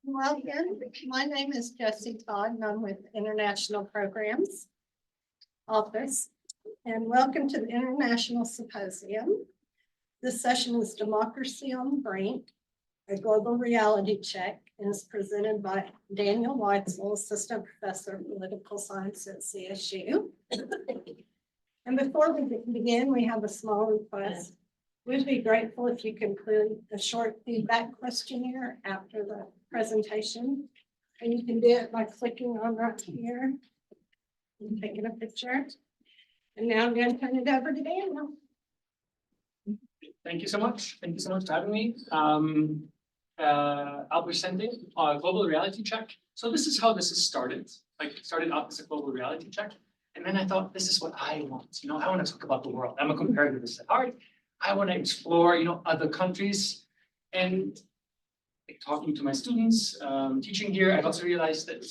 Well, again, my name is Jessie Todd, and I'm with International Programs Office. And welcome to the International Symposium. This session is Democracy on the Brink, a global reality check, and is presented by Daniel Weitzel, Assistant Professor of Political Science at CSU. And before we begin, we have a small request. We'd be grateful if you could include a short feedback questionnaire after the presentation. And you can do it by clicking on right here and taking a picture. And now I'm going to turn it over to Daniel. Thank you so much. Thank you so much for having me. I'll be presenting a global reality check. So this is how this is started. Like started out as a global reality check. And then I thought, this is what I want. I want to talk about the world. I'm a comparativist at heart. I want to explore, other countries. And like, talking to my students, teaching here, I've also realized that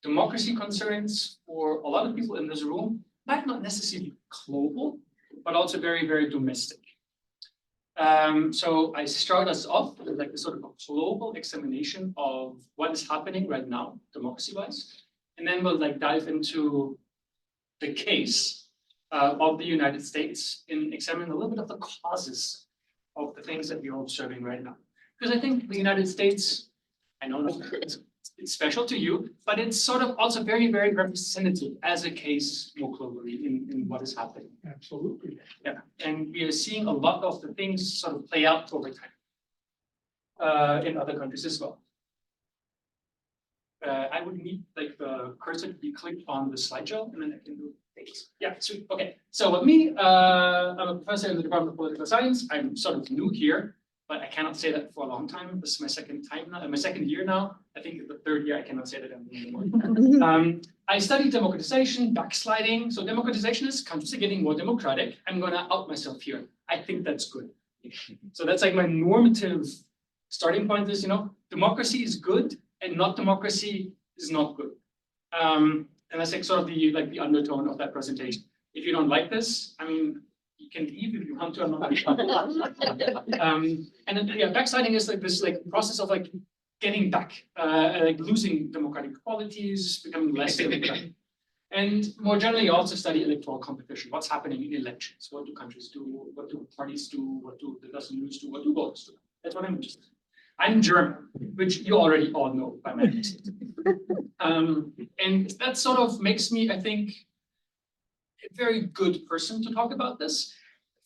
democracy concerns for a lot of people in this room might not necessarily be global, but also very, very domestic. So I start us off with like a sort of a global examination of what is happening right now, democracy-wise. And then we'll like dive into the case of the United States and examine a little bit of the causes of the things that we're observing right now. Because I think the United States, I know it's special to you, but it's sort of also very, very representative as a case more globally in what is happening. Absolutely. Yeah, and we are seeing a lot of the things sort of play out over time in other countries as well. I would need like the cursor to be clicked on the slideshow, and then I can do things. Yeah, sweet. Okay. So with me, I'm a professor in the Department of Political Science. I'm sort of new here, but I cannot say that for a long time. This is my second time now, my second year now. I think the third year I cannot say that I'm new anymore. I studied democratization, backsliding. So democratization is countries are getting more democratic. I'm gonna out myself here. I think that's good. So that's like my normative starting point is, democracy is good and not democracy is not good. And that's like sort of the undertone of that presentation. If you don't like this, I mean, you can leave if you want to. I'm not and then yeah, backsliding is like this like process of like getting back, like losing democratic qualities, becoming less democratic. And more generally, I also study electoral competition. What's happening in elections? What do countries do? What do parties do? What do the dozen news do? What do voters do? That's what I'm interested in. I'm German, which you already all know by my accent. And that sort of makes me, I think, a very good person to talk about this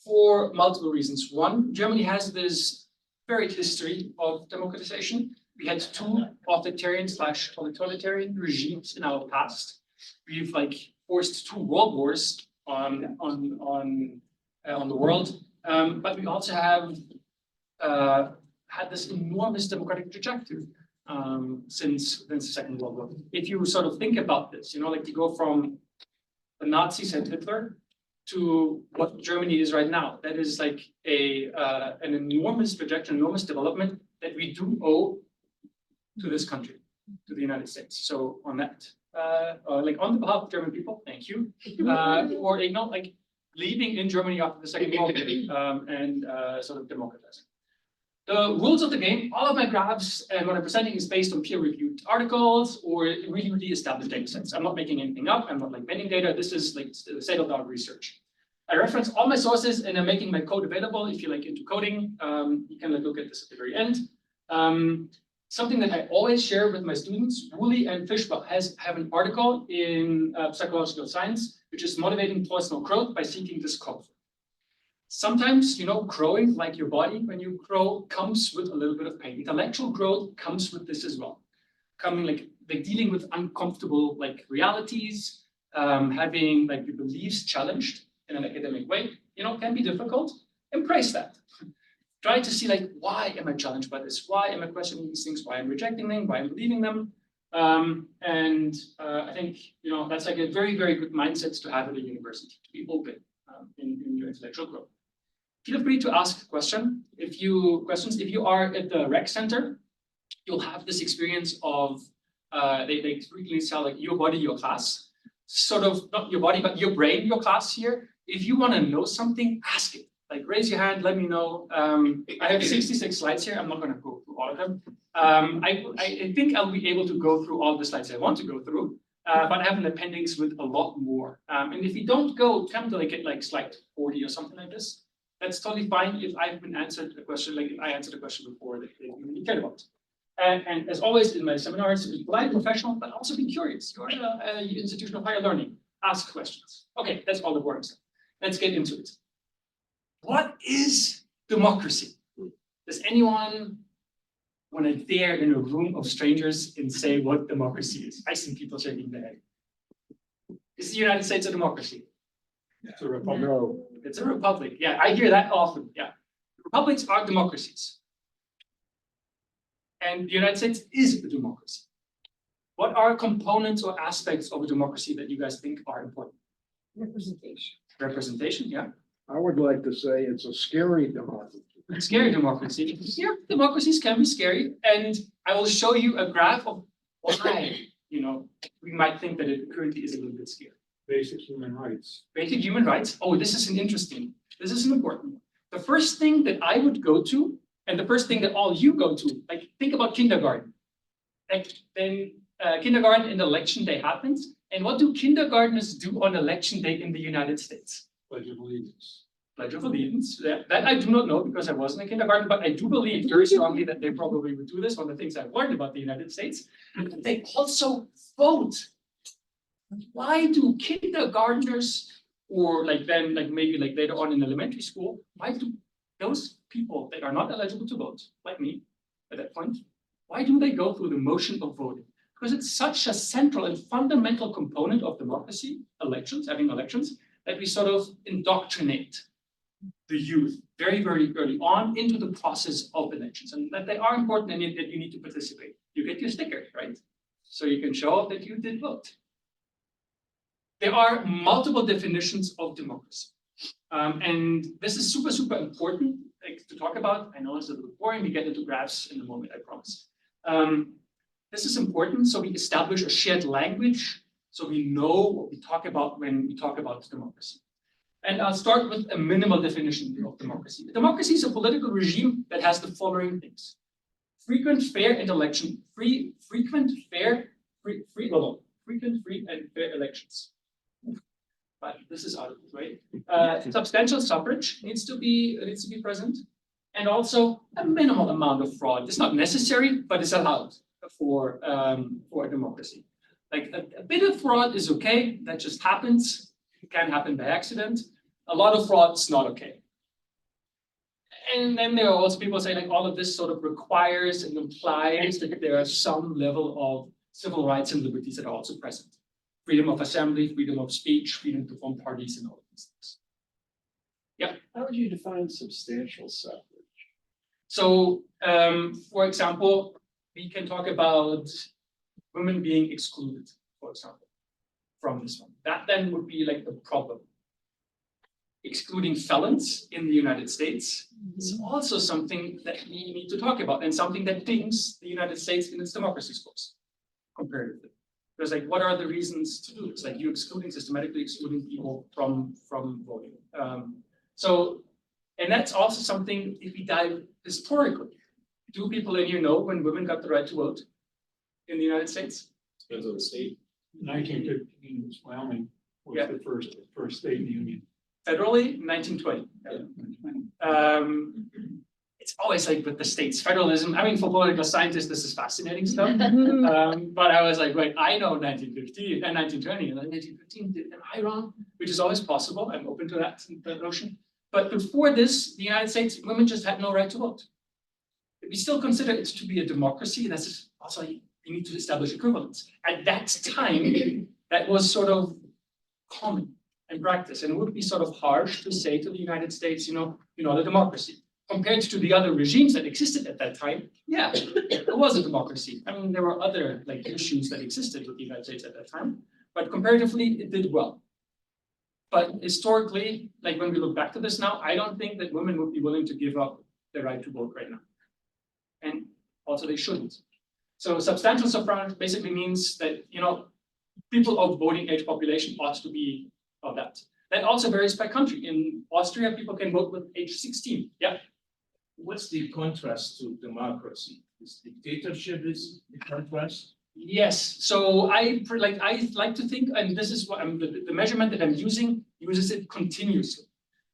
for multiple reasons. One, Germany has this varied history of democratization. We had two authoritarian/totalitarian regimes in our past. We've like forced 2 world wars on the world, but we also have had this enormous democratic trajectory since the Second World War. If you sort of think about this, like you go from the Nazis and Hitler to what Germany is right now. That is like an enormous trajectory, enormous development that we do owe to this country, to the United States. So on that, like on behalf of German people, thank you for like leaving in Germany after the Second World War and sort of democratizing. The rules of the game, all of my graphs and what I'm presenting is based on peer-reviewed articles or really, really established data sets. I'm not making anything up. I'm not like bending data. This is like state-of-the-art research. I reference all my sources and I'm making my code available. If you're like into coding, you can like, look at this at the very end. Something that I always share with my students, Woolley and Fishbach have an article in Psychological Science, which is motivating personal growth by seeking discomfort. Sometimes, growing like your body, when you grow, comes with a little bit of pain. Intellectual growth comes with this as well. Coming like dealing with uncomfortable like realities, having like your beliefs challenged in an academic way, can be difficult. Embrace that. Try to see like, why am I challenged by this? Why am I questioning these things? Why I'm rejecting them? Why I'm believing them? I think, that's like a very, very good mindset to have at a university, to be open in your intellectual growth. Feel free to ask questions. If you are at the rec center, you'll have this experience of they frequently tell like your body, your class. Sort of not your body, but your brain, your class here. If you want to know something, ask it. Like raise your hand, let me know. I have 66 slides here. I'm not going to go through all of them. I think I'll be able to go through all the slides I want to go through, but I have an appendix with a lot more. And if you don't come to like slide 40 or something like this, that's totally fine if I've been answered a question, like if I answered a question before that you really care about. And as always in my seminars, be polite, professional, but also be curious. You're an institution of higher learning. Ask questions. Okay, that's all the boring stuff. Let's get into it. What is democracy? Does anyone want to dare in a room of strangers and say what democracy is? I see people shaking their head. Is the United States a democracy? It's a republic. No. It's a republic. Yeah, I hear that often. Yeah. Republics are democracies. And the United States is a democracy. What are components or aspects of a democracy that you guys think are important? Representation. Representation, yeah. I would like to say it's a scary democracy. Scary democracy. Yeah, democracies can be scary. And I will show you a graph of why, we might think that it currently is a little bit scary. Basic human rights. Basic human rights. Oh, this is an important one. The first thing that I would go to, and the first thing that all you go to, like think about kindergarten. Like then kindergarten and election day happens. And what do kindergartners do on election day in the United States? Pledge of Allegiance. Pledge of Allegiance. That I do not know because I wasn't in kindergarten, but I do believe very strongly that they probably would do this. One of the things I've learned about the United States. They also vote. Why do kindergartners, or maybe later on in elementary school, why do those people that are not eligible to vote, like me at that point, why do they go through the motion of voting? Because it's such a central and fundamental component of democracy, having elections, that we sort of indoctrinate the youth very, very early on into the process of elections, and that they are important and that you need to participate. You get your sticker, right? So you can show that you did vote. There are multiple definitions of democracy. And this is super, super important to talk about. I know it's a little boring. We get into graphs in a moment, I promise. This is important so we establish a shared language so we know what we talk about when we talk about democracy. And I'll start with a minimal definition of democracy. Democracy is a political regime that has the following things: frequent, fair, and frequent, free, and fair elections. But this is out of the way. Substantial suffrage needs to be present, and also a minimal amount of fraud. It's not necessary, but it's allowed for a democracy. Like a bit of fraud is okay. That just happens. It can happen by accident. A lot of fraud is not okay. And then there are also people saying like all of this sort of requires and implies that there are some level of civil rights and liberties that are also present. Freedom of assembly, freedom of speech, freedom to form parties, and all of these things. Yeah. How would you define substantial suffrage? So, for example, we can talk about women being excluded, for example, from this one. That then would be like the problem. Excluding felons in the United States is also something that we need to talk about, and something that dings the United States in its democracy scores comparatively. Because like, what are the reasons to do this? Like you systematically excluding people from voting. And that's also something, if we dive historically, do people in here know when women got the right to vote in the United States? Depends on the state. 1915, Wyoming was the first state in the union. Federally, 1920. It's always like with the states, federalism. I mean, for political scientists, this is fascinating stuff. But I was like, wait, I know 1915 and 1920, and then 1915, am I wrong? Which is always possible. I'm open to that notion. But before this, the United States, women just had no right to vote. We still consider it to be a democracy. That's also, you need to establish equivalence. At that time, that was sort of common in practice, and it would be sort of harsh to say to the United States, you're not a democracy. Compared to the other regimes that existed at that time, yeah, it was a democracy. I mean, there were other issues that existed with the United States at that time, but comparatively, it did well. But historically, like when we look back to this now, I don't think that women would be willing to give up their right to vote right now. And also they shouldn't. So substantial suffrage basically means that, people of voting age population ought to be of that. That also varies by country. In Austria, people can vote with age 16. Yeah. what's the contrast to democracy? Is dictatorship is the contrast? Yes, so I like to think, and this is what the measurement that I'm using uses it continuously.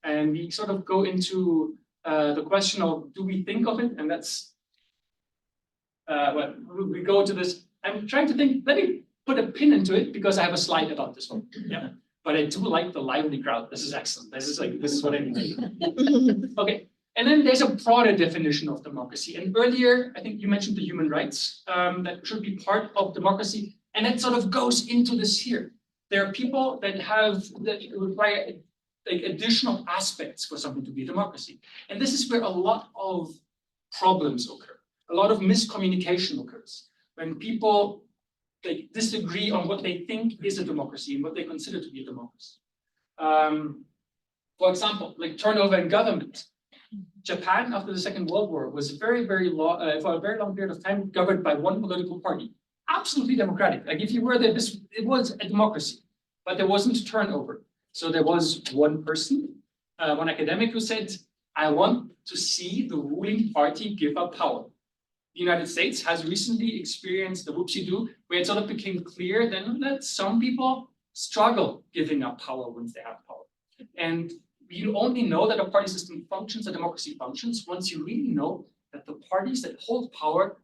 And we sort of go into the question of, do we think of it? And that's what we go to this. I'm trying to think, let me put a pin into it because I have a slide about this one. Yeah, but I do like the lively crowd. This is excellent. This is what I need. Okay. And then there's a broader definition of democracy. And earlier, I think you mentioned the human rights that should be part of democracy. And that sort of goes into this here. There are people that require like additional aspects for something to be a democracy. And this is where a lot of problems occur. A lot of miscommunication occurs. When people disagree on what they think is a democracy and what they consider to be a democracy. For example, like turnover in government. Japan, after the Second World War, was for a very long period of time governed by one political party, absolutely democratic. Like if you were there, it was a democracy, but there wasn't turnover. So there was one person, one academic who said, "I want to see the ruling party give up power." The United States has recently experienced the whoopsie-doo, where it sort of became clear then that some people struggle giving up power once they have power, and you only know that a party system functions, a democracy functions, once you really know that the parties that hold power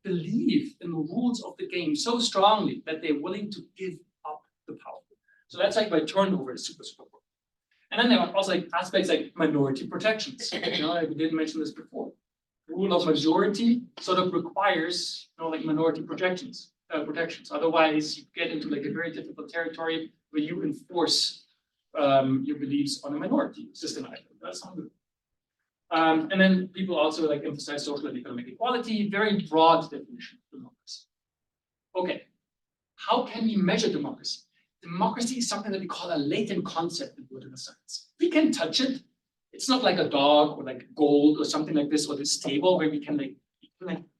believe in the rules of the game so strongly that they're willing to give up the power. So that's like why turnover is super, super important. And then there are also like aspects like minority protections. You know, I didn't mention this before. Rule of majority sort of requires, you know, like minority protections. Otherwise, you get into like a very difficult territory where you enforce your beliefs on a minority system. That's not good. And then people also like emphasize social and economic equality, very broad definition of democracy. Okay, how can we measure democracy? Democracy is something that we call a latent concept in political science. We can touch it. It's not like a dog or like gold or something like this or this table where we can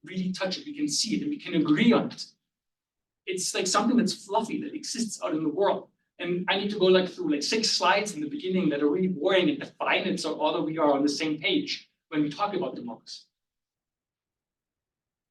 really touch it. We can see it and we can agree on it. It's like something that's fluffy that exists out in the world. And I need to go through 6 slides in the beginning that are really boring and define it so all of we are on the same page when we talk about democracy.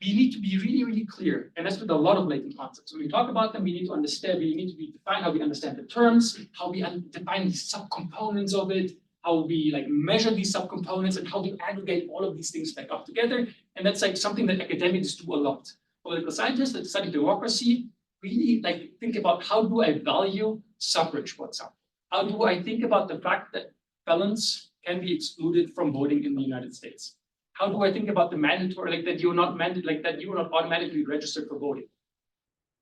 We need to be really, really clear, and that's with a lot of latent concepts. When we talk about them, we need to understand, define how we understand the terms, how we define the subcomponents of it, how we measure these subcomponents, and how we aggregate all of these things back up together. And that's something that academics do a lot. Political scientists that study democracy really think about, how do I value suffrage, for example? How do I think about the fact that felons can be excluded from voting in the United States? How do I think about the mandatory, that you're not automatically registered for voting,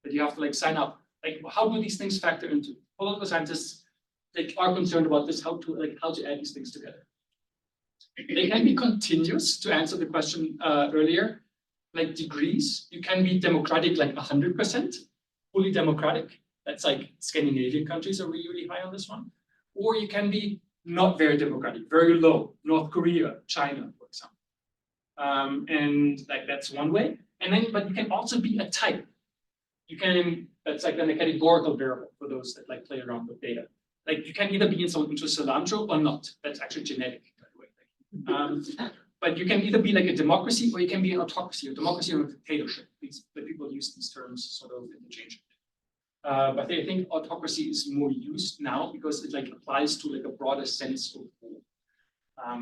that you have to sign up? How do these things factor into? Political scientists are concerned about this, how to add these things together. They can be continuous, to answer the question earlier, like degrees. You can be democratic 100%, fully democratic. That's Scandinavian countries are really, really high on this one. Or you can be not very democratic, very low, North Korea, China, for example. And that's one way. And then, but you can also be a type. You can, that's an categorical variable for those that play around with data. You can either be into cilantro or not. That's actually genetic, by the way. But you can either be a democracy or you can be an autocracy, or democracy or a dictatorship. People use these terms sort of interchangeably. But I think autocracy is more used now because it applies to a broader sense of rule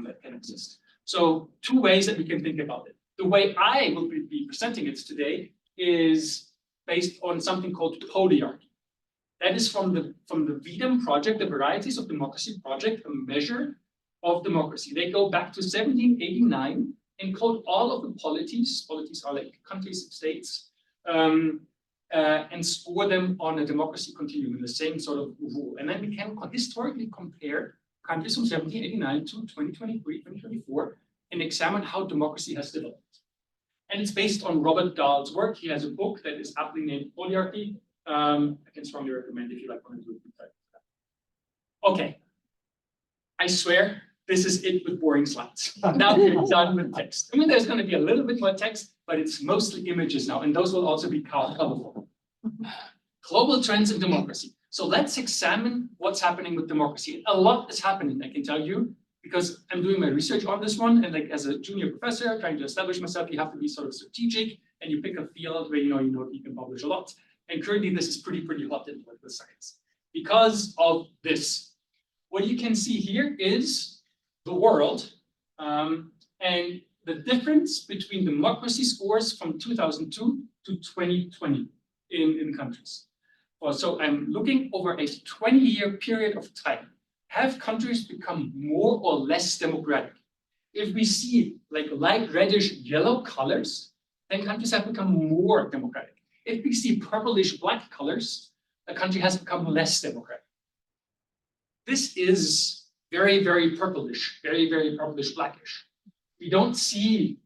that can exist. So 2 ways that we can think about it. The way I will be presenting it today is based on something called polyarchy. That is from the VDEM project, the Varieties of Democracy project, a measure of democracy. They go back to 1789 and quote all of the polities are countries and states, and score them on a democracy continuum in the same sort of rule. And then we can historically compare countries from 1789 to 2023, 2024, and examine how democracy has developed. And it's based on Robert Dahl's work. He has a book that is aptly named Polyarchy. I can strongly recommend if you want to do it. Okay, I swear this is it with boring slides. Now we're done with text. I mean, there's going to be a little bit more text, but it's mostly images now, and those will also be colorful. Global trends in democracy. So let's examine what's happening with democracy. A lot is happening, I can tell you, because I'm doing my research on this one, and like as a junior professor trying to establish myself, you have to be sort of strategic, and you pick a field where you know you can publish a lot. And currently, this is pretty hot in political science because of this. What you can see here is the world, and the difference between democracy scores from 2002 to 2020 in countries. Well, so I'm looking over a 20-year period of time. Have countries become more or less democratic? If we see like light reddish yellow colors, then countries have become more democratic. If we see purplish black colors, a country has become less democratic. This is very purplish, very purplish blackish. We don't see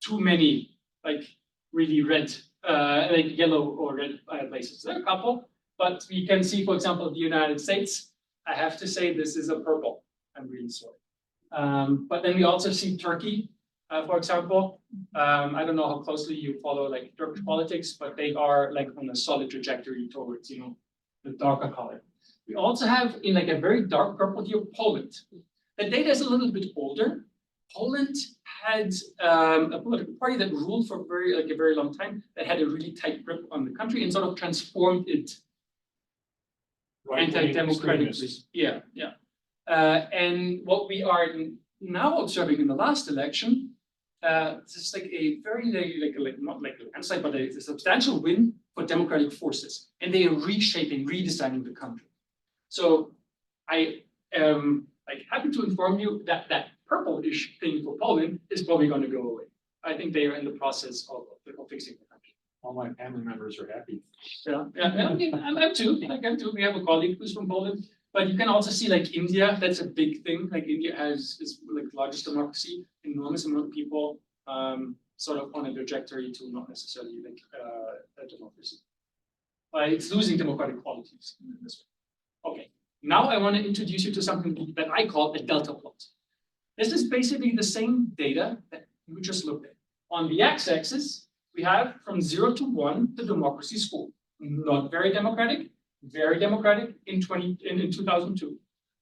too many like really red, like yellow or red places. There are a couple, but we can see, for example, the United States. I have to say this is a purple. I'm really sorry. But then we also see Turkey, for example. I don't know how closely you follow like Turkish politics, but they are like on a solid trajectory towards, the darker color. We also have in like a very dark purple here, Poland. The data is a little bit older. Poland had a political party that ruled for a very long time, that had a really tight grip on the country and sort of transformed it anti-democratically. Yeah. And what we are now observing in the last election, this is like a very not like a landslide, but a substantial win for democratic forces, and they are reshaping, redesigning the country. So I am like happy to inform you that that purple-ish thing for Poland is probably going to go away. I think they are in the process of fixing the country. All my family members are happy. Yeah. I mean, I'm too. We have a colleague who's from Poland, but you can also see like India. That's a big thing. Like India is like the largest democracy, enormous amount of people, sort of on a trajectory to not necessarily like a democracy. But it's losing democratic qualities in this way. Okay. Now I want to introduce you to something that I call a delta plot. This is basically the same data that we just looked at. On the x-axis, we have from 0 to 1 the democracy score. Not very democratic in 2002.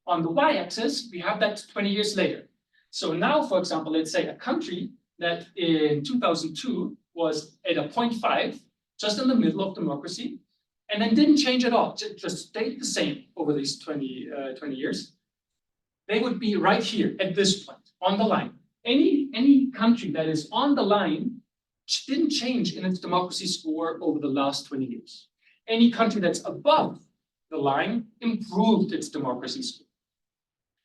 On the y-axis, we have that 20 years later. So now, for example, let's say a country that in 2002 was at a 0.5, just in the middle of democracy, and then didn't change at all, just stayed the same over these 20 years. They would be right here at this point on the line. Any country that is on the line didn't change in its democracy score over the last 20 years. Any country that's above the line improved its democracy score.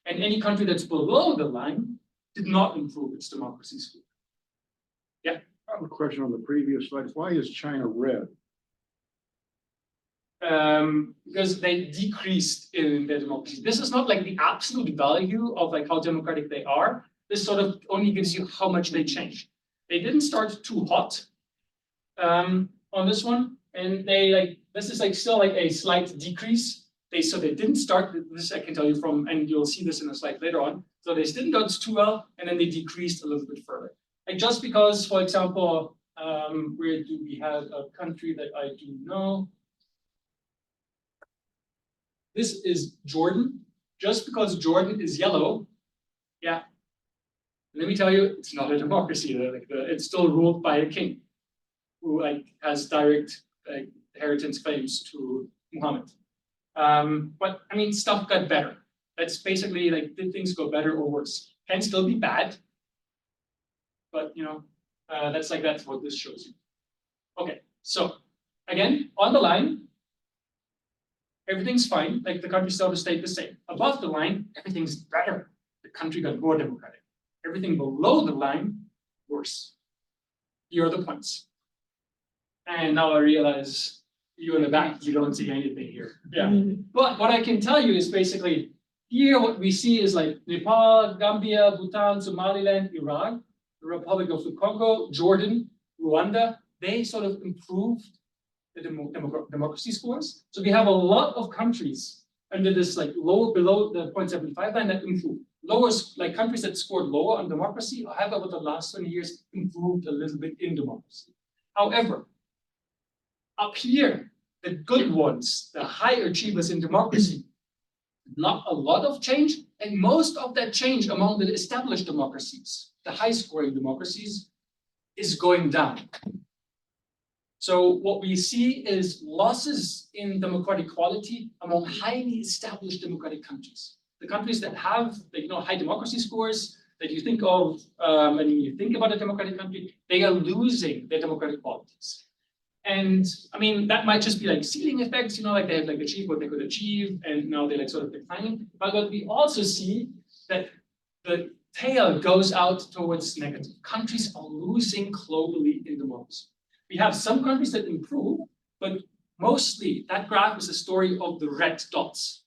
And any country that's below the line did not improve its democracy score. Yeah? I have a question on the previous slide. Why is China red? Because they decreased in their democracy. This is not like the absolute value of like how democratic they are. This sort of only gives you how much they changed. They didn't start too hot on this one, and this is like still like a slight decrease. They didn't start this, I can tell you from, and you'll see this in a slide later on. So they didn't go too well, and then they decreased a little bit further. Like just because, for example, where do we have a country that I do know? This is Jordan. Just because Jordan is yellow, yeah. Let me tell you, it's not a democracy. It's still ruled by a king who has direct inheritance claims to Muhammad. But I mean, stuff got better. That's basically did things go better or worse? Can still be bad, but that's what this shows you. Okay, so again, on the line, everything's fine. Like the country still stayed the same. Above the line, everything's better. The country got more democratic. Everything below the line, worse. Here are the points. And now I realize you in the back, you don't see anything here. Yeah. But what I can tell you is basically here what we see is like Nepal, Gambia, Bhutan, Somaliland, Iraq, the Republic of the Congo, Jordan, Rwanda. They sort of improved the democracy scores. So we have a lot of countries under this below the 0.75 line that improved. Lower, countries that scored lower on democracy have over the last 20 years improved a little bit in democracy. However, up here, the good ones, the high achievers in democracy, not a lot of change, and most of that change among the established democracies, the high-scoring democracies, is going down. So what we see is losses in democratic quality among highly established democratic countries. The countries that have, high democracy scores that you think of when you think about a democratic country, they are losing their democratic qualities. And I mean, that might just be like ceiling effects, like they have like achieved what they could achieve, and now they're like sort of declining. But what we also see that the tail goes out towards negative. Countries are losing globally in democracy. We have some countries that improve, but mostly that graph is a story of the red dots.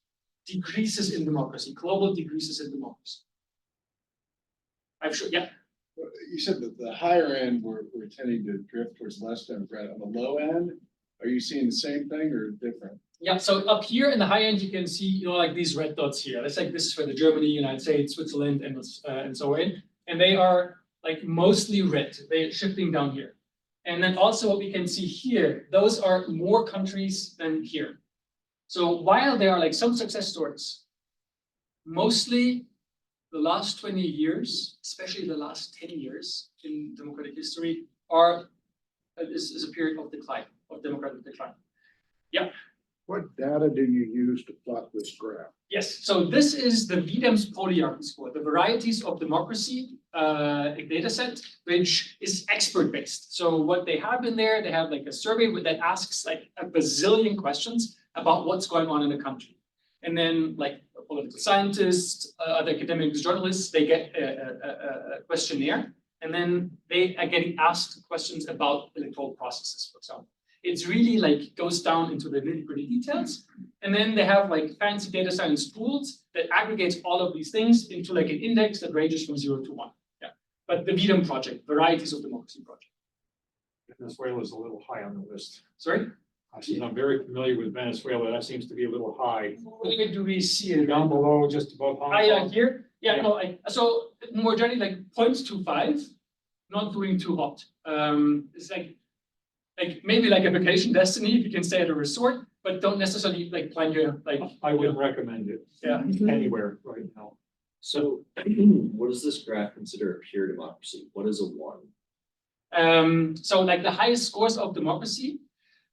Decreases in democracy, global decreases in democracy. I'm sure, yeah. You said that the higher end, we're tending to drift towards less democratic. On the low end, are you seeing the same thing or different? Yeah, so up here in the high end, you can see, like these red dots here. Let's like this is for the Germany, United States, Switzerland, and so on. And they are like mostly red. They're shifting down here. And then also what we can see here, those are more countries than here. So while there are like some success stories, mostly the last 20 years, especially the last 10 years in democratic history, is a period of decline, of democratic decline. Yeah. What data do you use to plot this graph? Yes, so this is the VDEMS polyarchy score, the varieties of democracy data set, which is expert-based. So what they have in there, they have like a survey that asks like a bazillion questions about what's going on in the country. And then like political scientists, other academics, journalists, they get a questionnaire, and then they are getting asked questions about electoral processes, for example. It's really like goes down into the nitty-gritty details. And then they have like fancy data science tools that aggregates all of these things into like an index that ranges from 0 to 1. Yeah. But the VDEM project, Varieties of Democracy project. Venezuela is a little high on the list. Sorry? I'm very familiar with Venezuela. That seems to be a little high. Where do we see it? Down below, just above Hong Kong. Here? Yeah, Yeah. no, so more generally like 0.25, not doing too hot. It's like maybe like a vacation destiny if you can stay at a resort, but don't necessarily like plan your like. I wouldn't recommend it Yeah. anywhere right now. So what does this graph consider a pure democracy? What is a 1? So like the highest scores of democracy,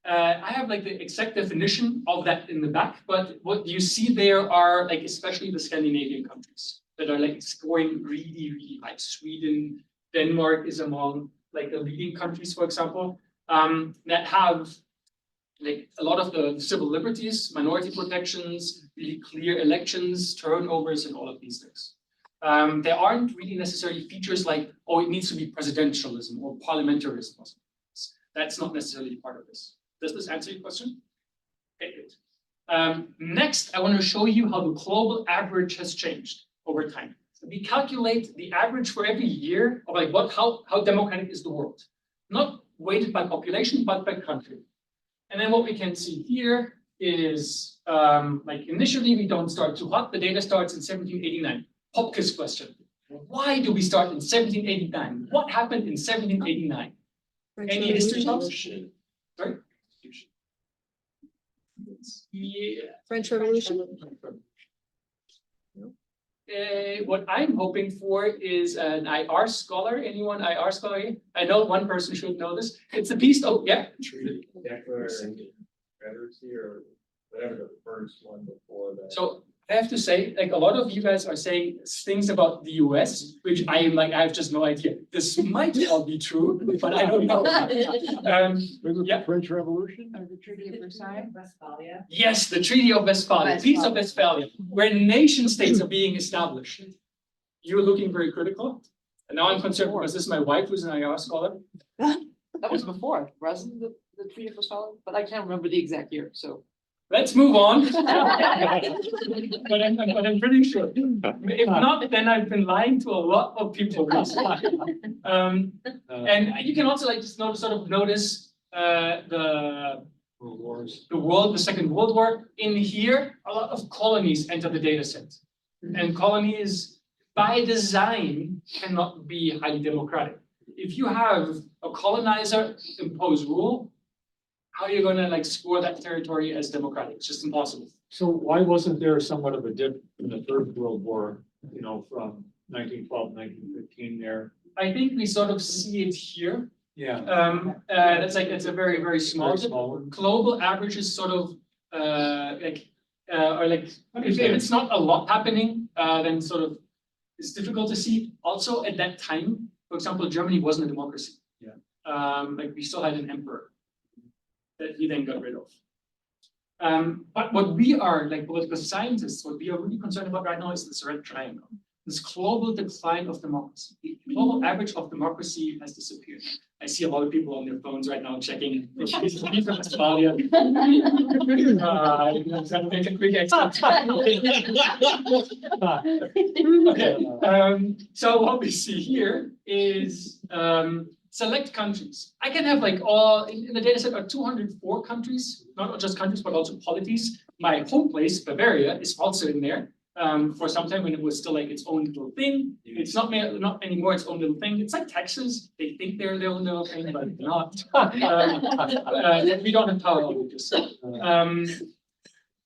I have like the exact definition of that in the back, but what you see there are like especially the Scandinavian countries that are like scoring really, really high. Sweden, Denmark is among like the leading countries, for example, that have like a lot of the civil liberties, minority protections, really clear elections, turnovers, and all of these things. There aren't really necessarily features like, oh, it needs to be presidentialism or parliamentarism or something. That's not necessarily part of this. Does this answer your question? Okay, good. Next, I want to show you how the global average has changed over time. So we calculate the average for every year of like how democratic is the world, not weighted by population, but by country. And then what we can see here is like initially we don't start too hot. The data starts in 1789. Popke's question: why do we start in 1789? What happened in 1789? Any history talks? Sorry? Yeah. French Revolution? What I'm hoping for is an IR scholar. Anyone IR scholar here? I know one person should know this. It's a piece of, yeah. Confederacy or whatever the first one before that. So I have to say, like a lot of you guys are saying things about the US, which I am like, I have just no idea. This might all be true, but I don't know. Was it Yeah. the French Revolution? The Treaty of Versailles? Westphalia. Yes, the Treaty of Westphalia, Peace of Westphalia, where nation states are being established. You're looking very critical. And now I'm concerned because this is my wife who's an IR scholar. That was before, wasn't the Treaty of Westphalia? But I can't remember the exact year, so. Let's move on. but I'm pretty sure. If not, then I've been lying to a lot of people recently. And you can also like just sort of notice the World Wars. the Second World War. In here, a lot of colonies enter the data set. And colonies, by design, cannot be highly democratic. If you have a colonizer impose rule, how are you going to like score that territory as democratic? It's just impossible. So why wasn't there somewhat of a dip in the Third World War, from 1912, 1915 there? I think we sort of see it here. Yeah. It's a very, very small Very dip. small one. Global average is sort of if it's not a lot happening, then sort of it's difficult to see. Also, at that time, for example, Germany wasn't a democracy. Yeah. We still had an emperor that he then got rid of. But what we are, like political scientists, what we are really concerned about right now is this red triangle, this global decline of democracy. The global average of democracy has disappeared. I see a lot of people on their phones right now checking. Australia. Make a quick exit. Okay. So what we see here is select countries. I can have like all in the data set are 204 countries, not just countries, but also polities. My home place, Bavaria, is also in there. For some time when it was still like its own little thing. It's not anymore its own little thing. It's like Texas. They think they're their own little thing, but they're not. We don't have power over this.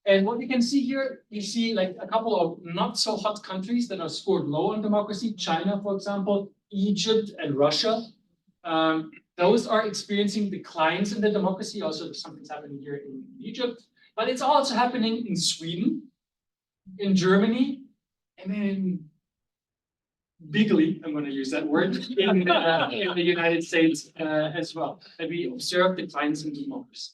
And what you can see here, you see like a couple of not so hot countries that are scored low on democracy. China, for example, Egypt and Russia. Those are experiencing declines in the democracy. Also, something's happening here in Egypt, but it's also happening in Sweden, in Germany, and then bigly, I'm going to use that word, in the United States as well. And we observe declines in democracy.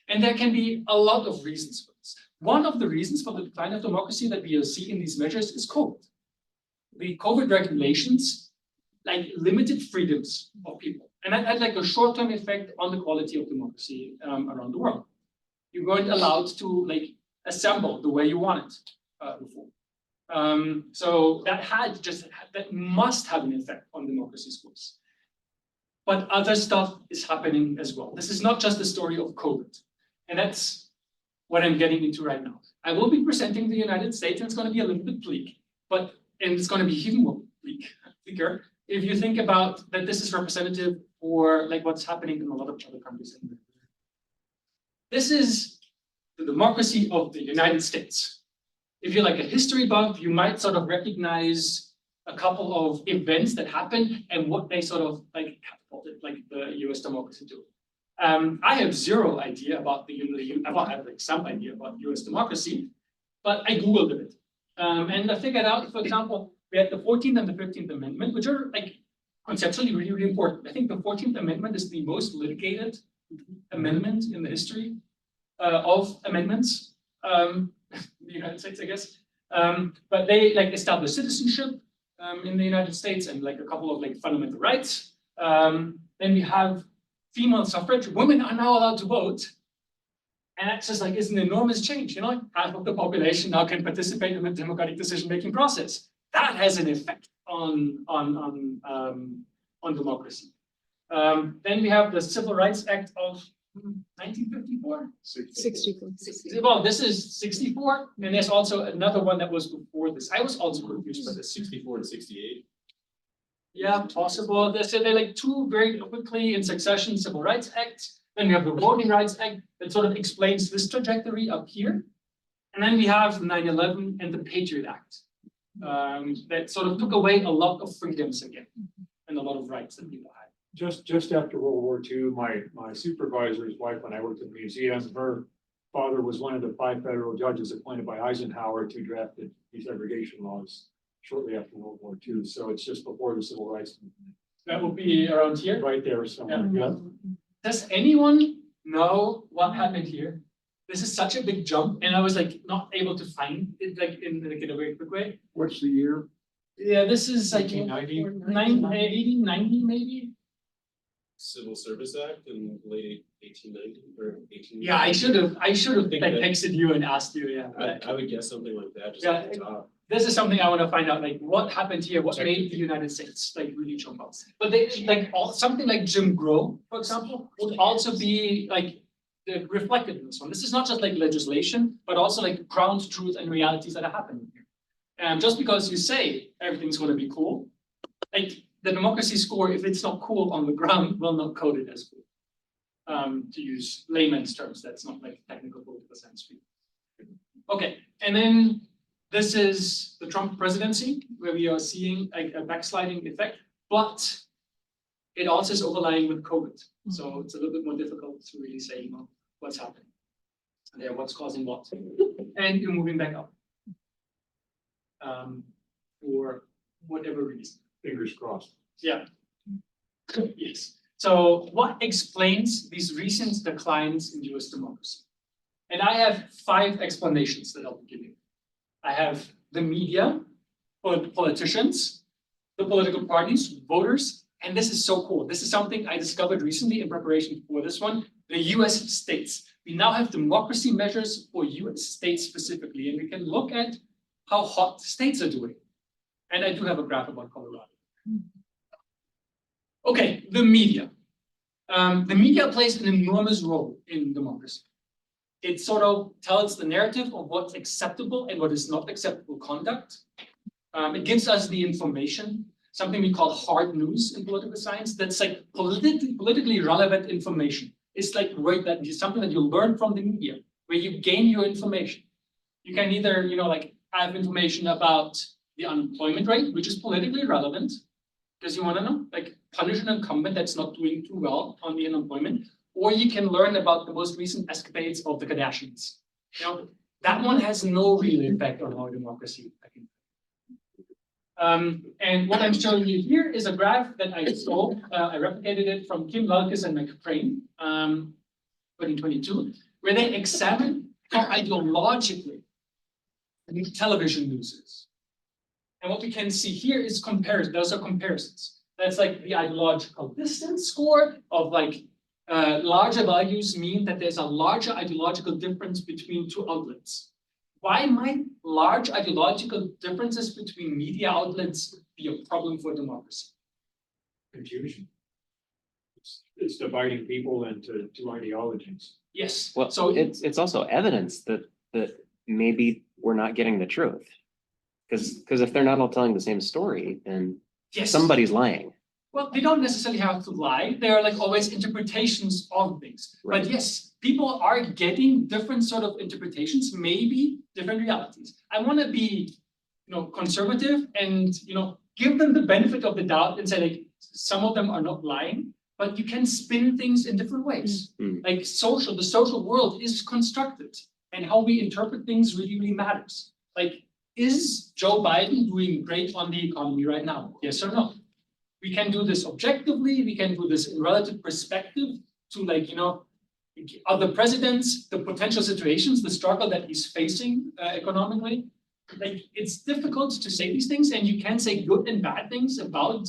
And there can be a lot of reasons for this. One of the reasons for the decline of democracy that we see in these measures is COVID. The COVID regulations like limited freedoms of people. And that had like a short-term effect on the quality of democracy around the world. You weren't allowed to like assemble the way you want it before. So that must have an effect on democracy scores. But other stuff is happening as well. This is not just the story of COVID. And that's what I'm getting into right now. I will be presenting the United States, and it's going to be a little bit bleak, and it's going to be even more bleaker if you think about that this is representative for like what's happening in a lot of other countries. This is the democracy of the United States. If you're like a history buff, you might sort of recognize a couple of events that happened and what they sort of like catapulted like the US democracy to. I have zero idea about I have like some idea about US democracy, but I Googled it. And I figured out, for example, we had the 14th and the 15th Amendment, which are like conceptually really, really important. I think the 14th Amendment is the most litigated amendment in the history of amendments, in the United States, I guess. But they like established citizenship in the United States and like a couple of like fundamental rights. Then we have female suffrage. Women are now allowed to vote. And that's just like, it's an enormous change, you know? Half of the population now can participate in the democratic decision-making process. That has an effect on democracy. Then we have the Civil Rights Act of 1954. 64. Well, this is 64, and there's also another one that was before this. I was also confused by this. 64 and 68. Yeah, possible. They're like two very quickly in succession Civil Rights Acts. Then we have the Voting Rights Act that sort of explains this trajectory up here. And then we have 9/11 and the Patriot Act that sort of took away a lot of freedoms again and a lot of rights that people had. Just after World War II, my supervisor's wife, when I worked at the museum, her father was one of the 5 federal judges appointed by Eisenhower to draft the desegregation laws shortly after World War II. So it's just before the Civil Rights Movement. That would be around here. Right there somewhere. Yeah. Does anyone know what happened here? This is such a big jump, and I was like not able to find it like in a very quick way. What's the year? Yeah, this is like 1890? 80, 90 maybe. Civil Service Act in late 1890 or 18. Yeah, I should have think like that- texted you and asked you. Yeah, I would guess something like that, just Yeah, at the top. this is something I want to find out. Like, what happened here? What made the United States like really jump out? But they like something like Jim Crow, for example, would also be like reflected in this one. This is not just like legislation, but also like ground truth and realities that are happening here. And just because you say everything's going to be cool, like the democracy score, if it's not cool on the ground, will not code it as cool. To use layman's terms, that's not like technical political science. Okay, and then this is the Trump presidency, where we are seeing a backsliding effect, but it also is overlying with COVID. So it's a little bit more difficult to really say, you know, what's happening there, what's causing what. And you're moving back up. For whatever reason. Fingers crossed. Yeah. Yes. So what explains these recent declines in US democracy? And I have 5 explanations that I'll be giving. I have the media, politicians, the political parties, voters, and this is so cool. This is something I discovered recently in preparation for this one, the US states. We now have democracy measures for US states specifically, and we can look at how hot states are doing. And I do have a graph about Colorado. Okay, the media. The media plays an enormous role in democracy. It sort of tells the narrative of what's acceptable and what is not acceptable conduct. It gives us the information, something we call hard news in political science. That's like politically relevant information. It's like that is something that you learn from the media, where you gain your information. You can either, you know, like have information about the unemployment rate, which is politically relevant, because you want to know, like punish an incumbent that's not doing too well on the unemployment, or you can learn about the most recent escapades of the Kardashians. You know, that one has no real impact on our democracy, I think. And what I'm showing you here is a graph that I stole. I replicated it from Kim Lalkis and McFrain, 2022, where they examined how ideologically television news is. And what we can see here is comparison. Those are comparisons. That's like the ideological distance score of like larger values mean that there's a larger ideological difference between 2 outlets. Why might large ideological differences between media outlets be a problem for democracy? Confusion. It's dividing people into 2 ideologies. Yes. Well, So it's also evidence that maybe we're not getting the truth. Because if they're not all telling the same story, then yes. somebody's lying. Well, they don't necessarily have to lie. They are like always interpretations of things. Right. But yes, people are getting different sort of interpretations, maybe different realities. I want to be, you know, conservative and, you know, give them the benefit of the doubt and say like some of them are not lying, but you can spin things in different ways. Mm. Like the social world is constructed, and how we interpret things really, really matters. Like, is Joe Biden doing great on the economy right now? Yes or no? We can do this objectively. We can do this in relative perspective to, like, you know, other presidents, the potential situations, the struggle that he's facing economically. Like, it's difficult to say these things, and you can say good and bad things about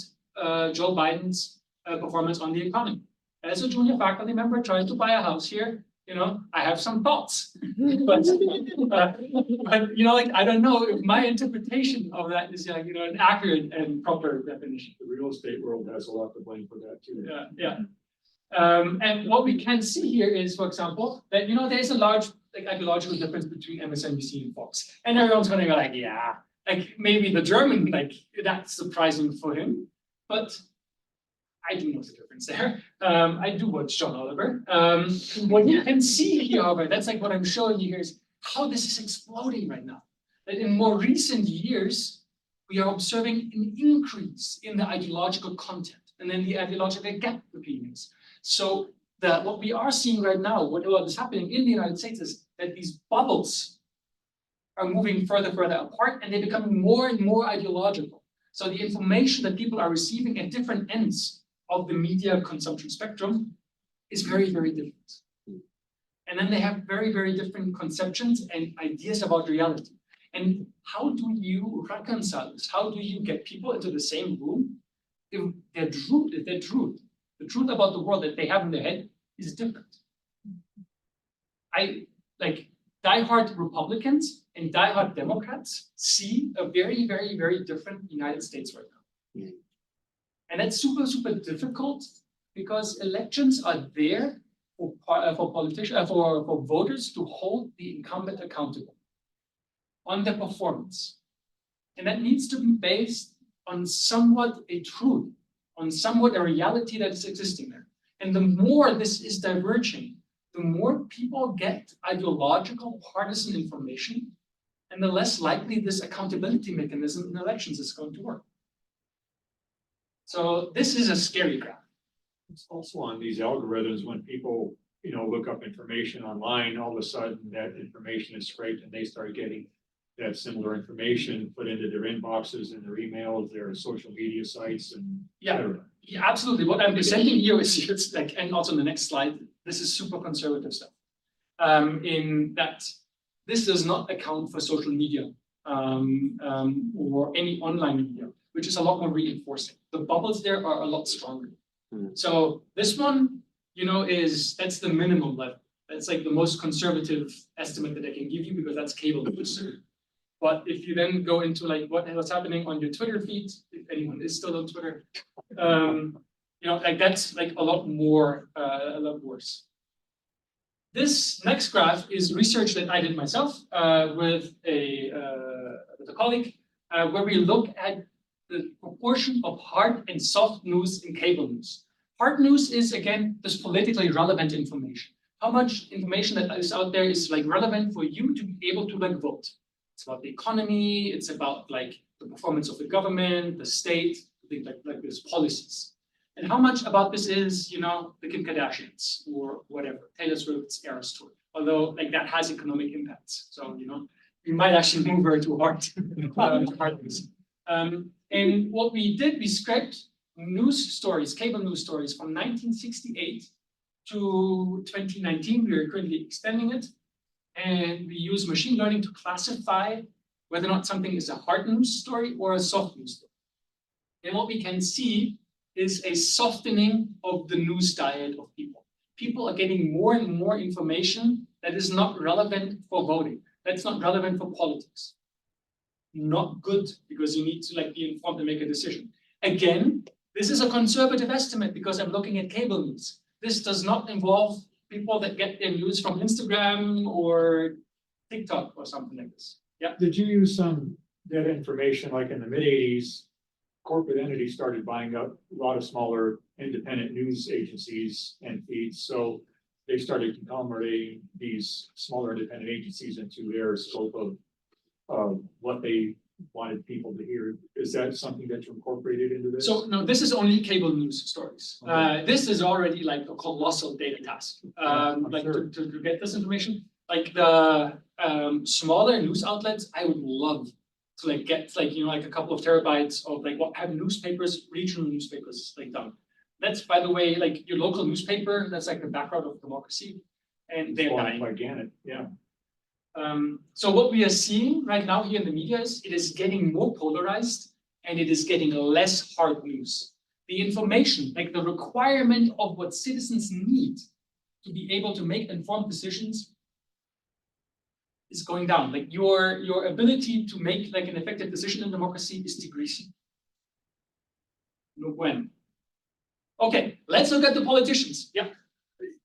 Joe Biden's performance on the economy. As a junior faculty member trying to buy a house here, you know, I have some thoughts, but you know, like, I don't know if my interpretation of that is, like, you know, an accurate and proper definition. The real estate world has a lot to blame for that too. Yeah. And what we can see here is, for example, that, you know, there's a large like ideological difference between MSNBC and Fox, and everyone's going to go like, yeah, like maybe the German, like that's surprising for him, but I do know the difference there. I do watch John Oliver. What you can see here, however, that's like what I'm showing you here is how this is exploding right now. That in more recent years, we are observing an increase in the ideological content and then the ideological gap opinions. So what we are seeing right now, what is happening in the United States is that these bubbles are moving further apart, and they're becoming more and more ideological. So the information that people are receiving at different ends of the media consumption spectrum is very, very different. And then they have very, very different conceptions and ideas about reality. And how do you reconcile this? How do you get people into the same room if their truth, the truth about the world that they have in their head is different? I like diehard Republicans and diehard Democrats see a very, very, very different United States right now. And that's super, super difficult because elections are there for politicians, for voters to hold the incumbent accountable on their performance. And that needs to be based on somewhat a truth, on somewhat a reality that is existing there. And the more this is diverging, the more people get ideological partisan information, and the less likely this accountability mechanism in elections is going to work. So this is a scary graph. It's also on these algorithms, when people, look up information online, all of a sudden that information is scraped and they start getting that similar information put into their inboxes and their emails, their social media sites and. Yeah. et cetera. Yeah, absolutely. What I'm presenting here is it's like, and also in the next slide, this is super conservative stuff. In that this does not account for social media or any online media, which is a lot more reinforcing. The bubbles there are a lot stronger. So this one, that's the minimum level. That's like the most conservative estimate that I can give you because that's cable news. But if you then go into like what's happening on your Twitter feed, if anyone is still on Twitter, like that's like a lot worse. This next graph is research that I did myself with a colleague, where we look at the proportion of hard and soft news in cable news. Hard news is, again, this politically relevant information. How much information that is out there is like relevant for you to be able to like vote. It's about the economy, it's about like the performance of the government, the state, things like this, policies. And how much about this is, the Kim Kardashians or whatever, Taylor Swift's Eras Tour. Although like that has economic impacts. So, you might actually move her to hard news. And what we did, we scraped news stories, cable news stories from 1968 to 2019. We are currently extending it. And we use machine learning to classify whether or not something is a hard news story or a soft news story. And what we can see is a softening of the news diet of people. People are getting more and more information that is not relevant for voting. That's not relevant for politics. Not good, because you need to like be informed and make a decision. Again, this is a conservative estimate because I'm looking at cable news. This does not involve people that get their news from Instagram or TikTok or something like this. Yeah. Did you use some that information, like in the mid-80s, corporate entities started buying up a lot of smaller independent news agencies and feeds. So they started conglomerating these smaller independent agencies into their scope of what they wanted people to hear. Is that something that you incorporated into this? So no, this is only cable news stories. Okay. This is already like a colossal data task. Like sure. to get this information. Like the smaller news outlets, I would love to like get like like a couple of terabytes of like what have newspapers, regional newspapers like done. That's, by the way, like your local newspaper. That's like the background of democracy, and they're dying. Like Gannett, yeah. So what we are seeing right now here in the media is it is getting more polarized and it is getting less hard news. The information, like the requirement of what citizens need to be able to make informed decisions, is going down. Like your ability to make like an effective decision in democracy is decreasing. No bueno. Okay, let's look at the politicians. Yeah.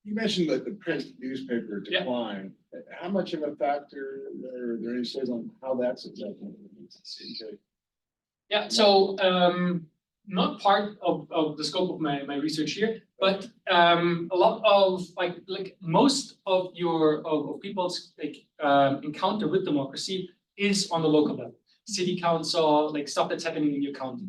You mentioned that the print newspaper Yeah. decline. How much of a factor, or are there any studies on how that's affecting? Yeah, so not part of the scope of my research here, but a lot of like most of your of people's like encounter with democracy is on the local level, city council, like stuff that's happening in your county.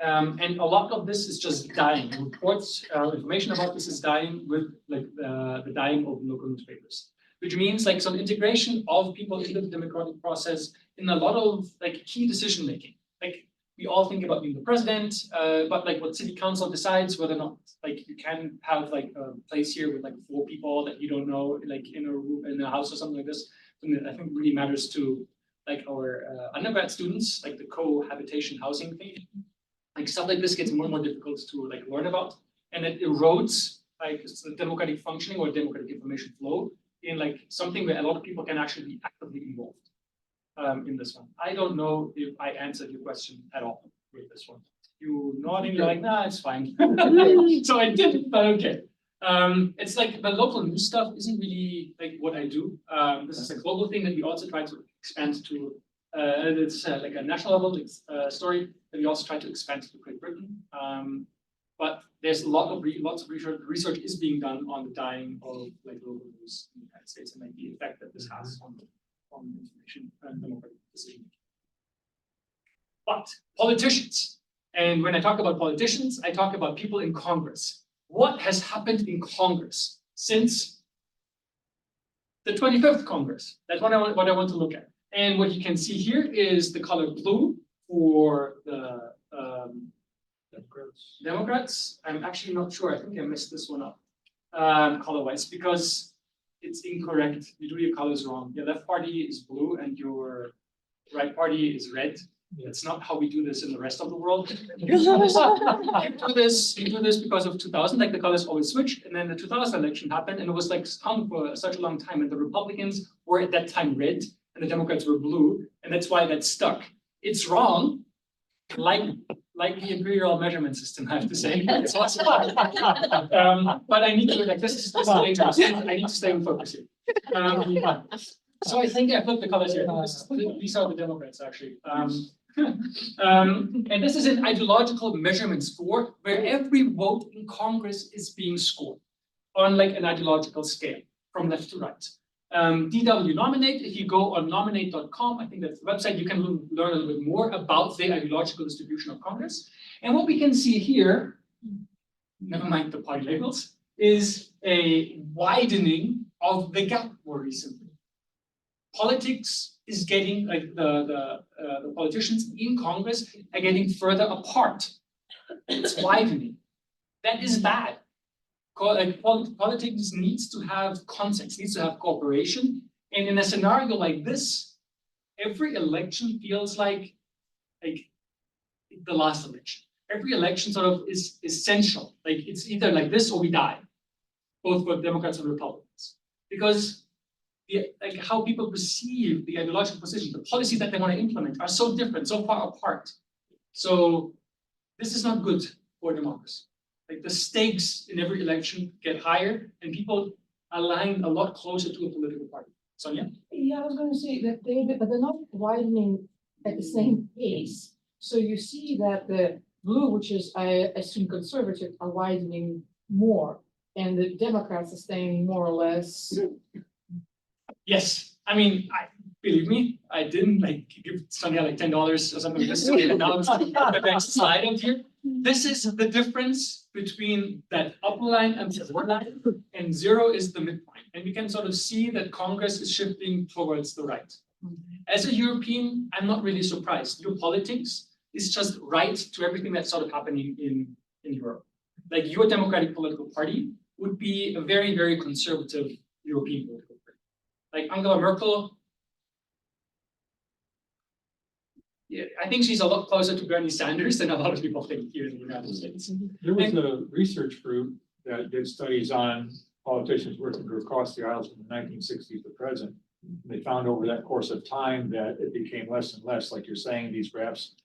And a lot of this is just dying. Reports, information about this is dying with like the dying of local newspapers, which means like some integration of people into the democratic process in a lot of like key decision making. Like we all think about being the president, but like what city council decides whether or not like you can have like a place here with like 4 people that you don't know, like in a room, in a house or something like this. Something that I think really matters to like our undergrad students, like the cohabitation housing thing. Like stuff like this gets more and more difficult to like learn about, and it erodes like the democratic functioning or democratic information flow in like something where a lot of people can actually be actively involved in this one. I don't know if I answered your question at all with this one. You nodding, you're like, nah, it's fine. So I didn't, but okay. It's like the local news stuff isn't really like what I do. This is a global thing that we also try to expand to. It's like a national level story that we also try to expand to Great Britain. But there's lots of research is being done on the dying of like local news in the United States and like the effect that this has on information and democratic decision making. But politicians, and when I talk about politicians, I talk about people in Congress. What has happened in Congress since the 25th Congress? That's what I want to look at. And what you can see here is the color blue for the Democrats. I'm actually not sure. I think I messed this one up color-wise because it's incorrect. You do your colors wrong. Your left party is blue and your right party is red. That's not how we do this in the rest of the world. You do this because of 2000, like the colors always switched, and then the 2000 election happened, and it was like hung for such a long time, and the Republicans were at that time red, and the Democrats were blue, and that's why that stuck. It's wrong, like the imperial measurement system, I have to say. It's also but I need to, like, this is dangerous. I need to stay in focus here. So I think I put the colors here. These are the Democrats, actually. And this is an ideological measurement score where every vote in Congress is being scored on like an ideological scale from left to right. DW Nominate, if you go on nominate.com, I think that's the website, you can learn a little bit more about the ideological distribution of Congress. And what we can see here, never mind the party labels, is a widening of the gap more recently. Politics is getting, like the politicians in Congress are getting further apart. It's widening. That is bad. Like, politics needs to have context, needs to have cooperation. And in a scenario like this, every election feels like the last election. Every election sort of is essential. Like it's either like this or we die, both for Democrats and Republicans. Because like how people perceive the ideological position, the policies that they want to implement are so different, so far apart. So this is not good for democracy. Like the stakes in every election get higher and people align a lot closer to a political party. Sonia? Yeah, I was going to say that they're not widening at the same pace. So you see that the blue, which is, I assume, conservative, are widening more, and the Democrats are staying more or less. Yes, I mean, believe me, I didn't like give Sonia like $10 or something like this. And now it's the next slide up here. This is the difference between that upper line and the lower line, and 0 is the midpoint. And we can sort of see that Congress is shifting towards the right. As a European, I'm not really surprised. Your politics is just right to everything that's sort of happening in Europe. Like your democratic political party would be a very, very conservative European political party. Like Angela Merkel, yeah, I think she's a lot closer to Bernie Sanders than a lot of people think here in the United States. There was a research group that did studies on politicians working across the aisles from the 1960s to present. They found over that course of time that it became less and less, like you're saying, these graphs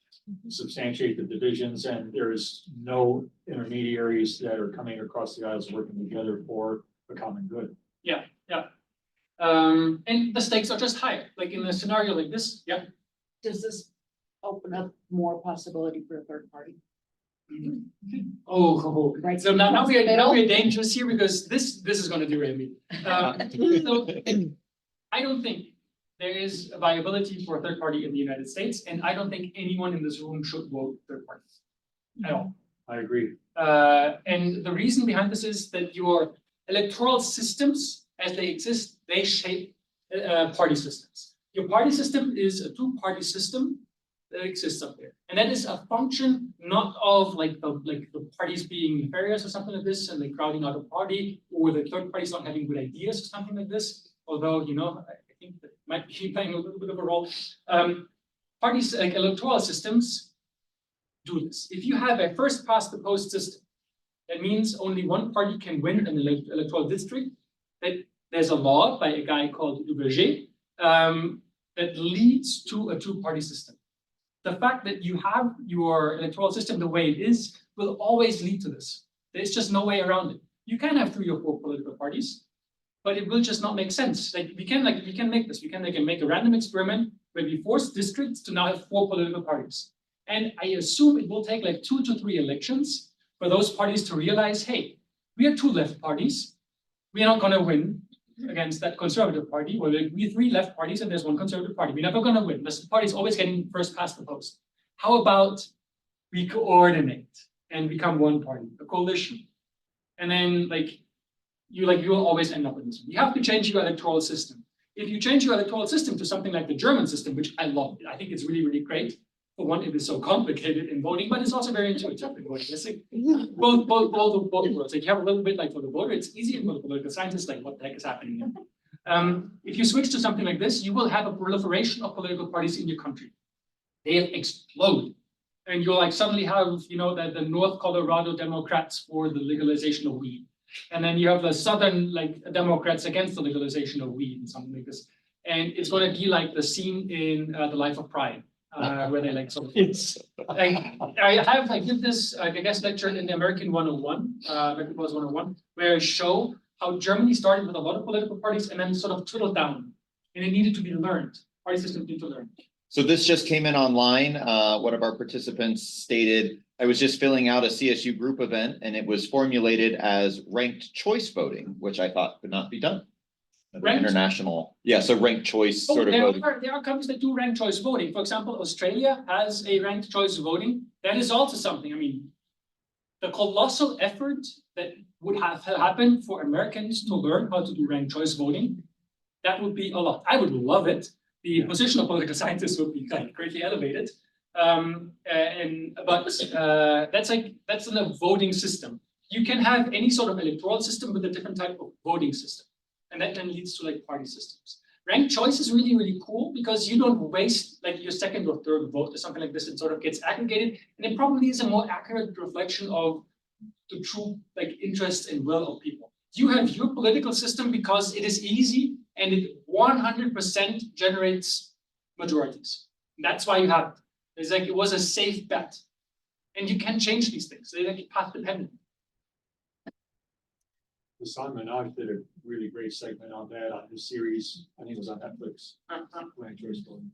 substantiate the divisions, and there is no intermediaries that are coming across the aisles working together for the common good. Yeah, yeah. And the stakes are just higher. Like in a scenario like this, yeah. Does this open up more possibility for a third party? Oh, Right. So now we are dangerous here because this is going to derail me. So I don't think there is a viability for a third party in the United States, and I don't think anyone in this room should vote third parties at all. I agree. And the reason behind this is that your electoral systems, as they exist, they shape party systems. Your party system is a two-party system that exists up there, and that is a function not of like the parties being nefarious or something like this, and like crowding out a party, or the third parties not having good ideas or something like this. Although I think that might be playing a little bit of a role. Parties like electoral systems do this. If you have a first past the post system, that means only one party can win an electoral district. That there's a law by a guy called Duverger that leads to a two-party system. The fact that you have your electoral system the way it is will always lead to this. There's just no way around it. You can have 3 or 4 political parties, but it will just not make sense. Like we can make this. We can make a random experiment where we force districts to now have 4 political parties. And I assume it will take like 2 to 3 elections for those parties to realize, hey, we are two left parties. We are not gonna win against that conservative party. Well, we three left parties and there's one conservative party. We're never gonna win. This party is always getting first past the post. How about we coordinate and become one party, a coalition? And then you'll always end up in this. You have to change your electoral system. If you change your electoral system to something like the German system, which I love, I think it's really, really great. For one, it is so complicated in voting, but it's also very intuitive in voting. It's like both worlds. Like you have a little bit like for the voter, it's easy, and for the political scientist, like what the heck is happening here? If you switch to something like this, you will have a proliferation of political parties in your country. They'll explode. And you'll like suddenly have, the North Colorado Democrats for the legalization of weed. And then you have the Southern Democrats against the legalization of weed and something like this. And it's going to be like the scene in The Life of Pi, where they sort of. I give this guest lecture in the American 101, American Politics 101, where I show how Germany started with a lot of political parties and then sort of twiddled down, and it needed to be learned. Party system needed to learn. So this just came in online. One of our participants stated, I was just filling out a CSU group event and it was formulated as ranked choice voting, which I thought could not be done. International, so ranked choice sort of voting. There are countries that do ranked choice voting. For example, Australia has a ranked choice voting. That is also something. I mean, the colossal effort that would have happened for Americans to learn how to do ranked choice voting, that would be a lot. I would love it. The position of political scientists would be greatly elevated. But that's in a voting system. You can have any sort of electoral system with a different type of voting system. And that then leads to party systems. Ranked choice is really, really cool because you don't waste your second or third vote or something like this. It sort of gets aggregated, and it probably is a more accurate reflection of the true interests and will of people. You have your political system because it is easy and it 100% generates majorities. That's why you have it. It's it was a safe bet, and you can change these things. They're path dependent. Hassan Minaj did a really great segment on that on his series. I think it was on Netflix. Ranked choice voting.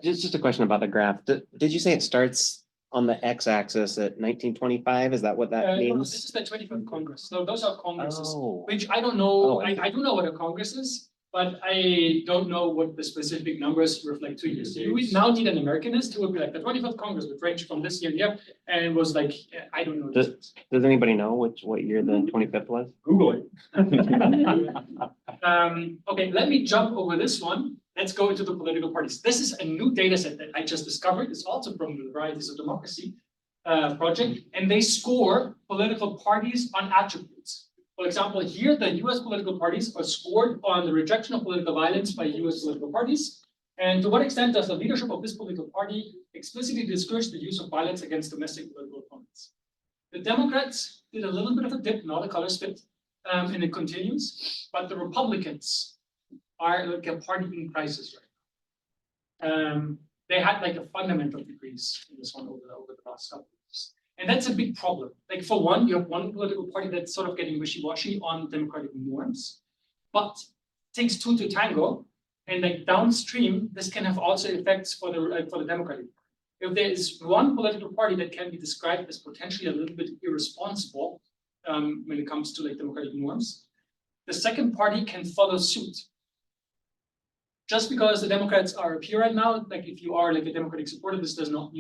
Just a question about the graph. Did you say it starts on the x-axis at 1925? Is that what that No, means? this is the 25th Congress. So those are congresses, Oh. which I don't know. Oh. I do know what a Congress is, but I don't know what the specific numbers reflect to you. So you would now need an Americanist who would be the 25th Congress would range from this year to here, and it was I don't know. Does anybody know what year the 25th was? Google it. Okay, let me jump over this one. Let's go into the political parties. This is a new data set that I just discovered. It's also from the Varieties of Democracy project, and they score political parties on attributes. For example, here the US political parties are scored on the rejection of political violence by US political parties. And to what extent does the leadership of this political party explicitly discourage the use of violence against domestic political opponents? The Democrats did a little bit of a dip, not a color split, and it continues. But the Republicans are a party in crisis right now. They had a fundamental decrease in this one over the last couple of years. And that's a big problem. For one, you have one political party that's sort of getting wishy-washy on democratic norms, but it takes two to tango. And downstream, this can have also effects for the Democratic Party. If there is one political party that can be described as potentially a little bit irresponsible when it comes to democratic norms, the second party can follow suit. Just because the Democrats are up here right now, if you are a Democratic supporter, this does not,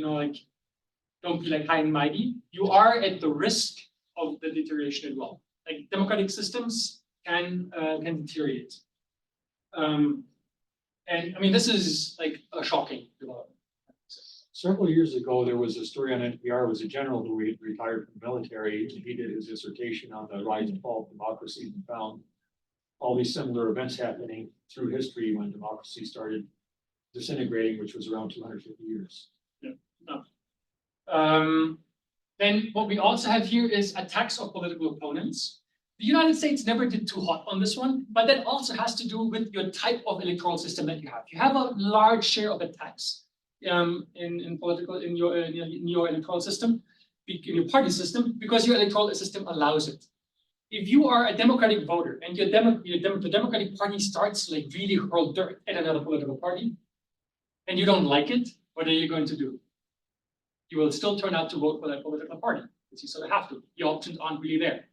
don't be high and mighty. You are at the risk of the deterioration as well. Democratic systems can deteriorate. And I mean, this is a shocking development. Several years ago, there was a story on NPR. It was a general who retired from the military. He did his dissertation on the rise and fall of democracy and found all these similar events happening through history when democracy started disintegrating, which was around 250 years. Yeah. Then what we also have here is attacks of political opponents. The United States never did too hot on this one, but that also has to do with your type of electoral system that you have. You have a large share of attacks in your electoral system, in your party system, because your electoral system allows it. If you are a Democratic voter and the Democratic Party starts really hurl dirt at another political party, and you don't like it, what are you going to do? You will still turn out to vote for that political party. because you sort of have to. The options aren't really there.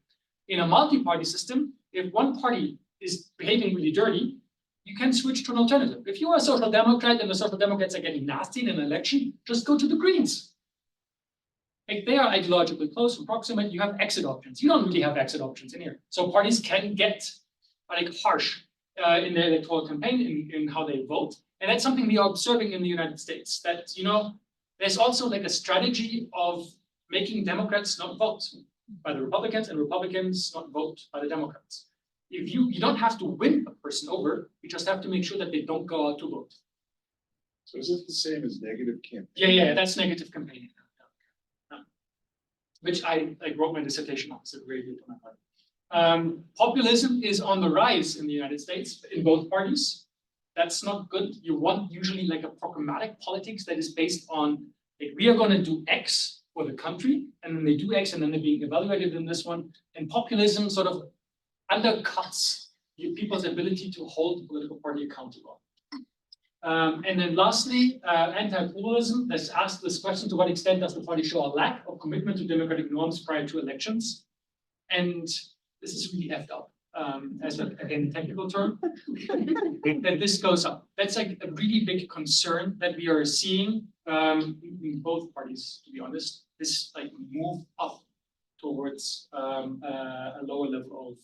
In a multi-party system, if one party is behaving really dirty, you can switch to an alternative. If you are a social democrat and the social democrats are getting nasty in an election, just go to the Greens. If they are ideologically close and proximate, you have exit options. You don't really have exit options in here. So parties can get like harsh in their electoral campaign in how they vote. And that's something we are observing in the United States, that, you know, there's also like a strategy of making Democrats not vote by the Republicans and Republicans not vote by the Democrats. If you don't have to win a person over, you just have to make sure that they don't go out to vote. So is it the same as negative campaign? Yeah, that's negative campaigning. Which I wrote my dissertation on, so very good for my part. Populism is on the rise in the United States in both parties. That's not good. You want usually like a programmatic politics that is based on, like, we are going to do X for the country, and then they do X, and then they're being evaluated in this one. And populism sort of undercuts people's ability to hold the political party accountable. And then lastly, anti-pluralism. Let's ask this question: to what extent does the party show a lack of commitment to democratic norms prior to elections? And this is really effed up, as again, technical term. That this goes up. That's like a really big concern that we are seeing in both parties, to be honest. This like move up towards a lower level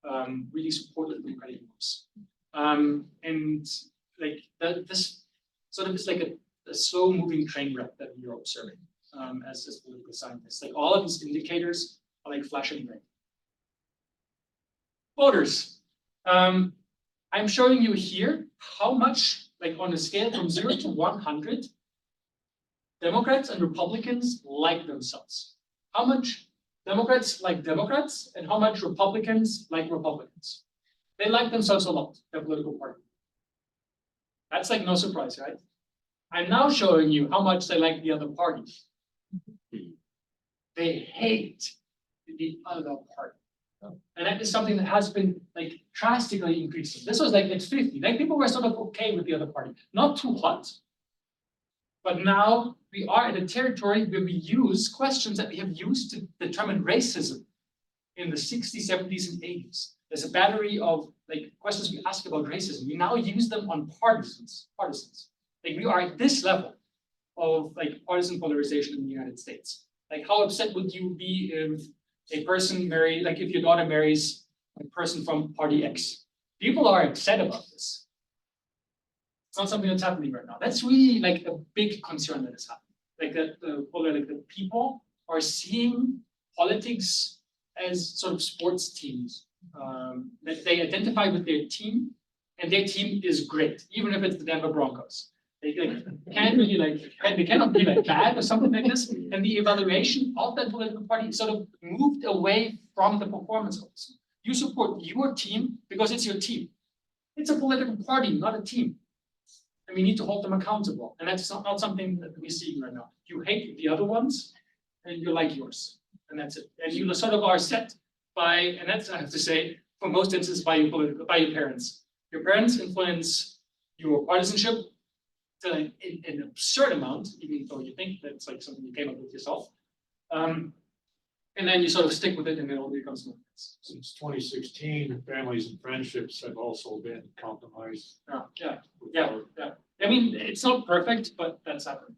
of really supportive democratic norms. And like this sort of is like a slow moving train wreck that we are observing as political scientists. Like all of these indicators are like flashing red. Voters. I'm showing you here how much, like on a scale from 0 to 100, Democrats and Republicans like themselves. How much Democrats like Democrats and how much Republicans like Republicans. They like themselves a lot, their political party. That's like no surprise, right? I'm now showing you how much they like the other party. They hate the other party. And that is something that has been like drastically increasing. This was like it's 50. Like people were sort of okay with the other party, not too hot. But now we are in a territory where we use questions that we have used to determine racism in the 60s, 70s, and 80s. There's a battery of like questions we ask about racism. We now use them on partisans. Like we are at this level of like partisan polarization in the United States. Like how upset would you be if a person married, like if your daughter marries a person from party X? People are upset about this. It's not something that's happening right now. That's really like a big concern that is happening. Like that the people are seeing politics as sort of sports teams. That they identify with their team, and their team is great, even if it's the Denver Broncos. They can't really they cannot be like bad or something like this. And the evaluation of that political party sort of moved away from the performance of this. You support your team because it's your team. It's a political party, not a team. And we need to hold them accountable. And that's not something that we're seeing right now. You hate the other ones, and you like yours, and that's it. And you sort of are set by, and that's, I have to say, for most instances, by your parents. Your parents influence your partisanship to an absurd amount, even though you think that's like something you came up with yourself. And then you sort of stick with it, and it all becomes normal. Since 2016, families and friendships have also been compromised. Yeah. I mean, it's not perfect, but that's happening.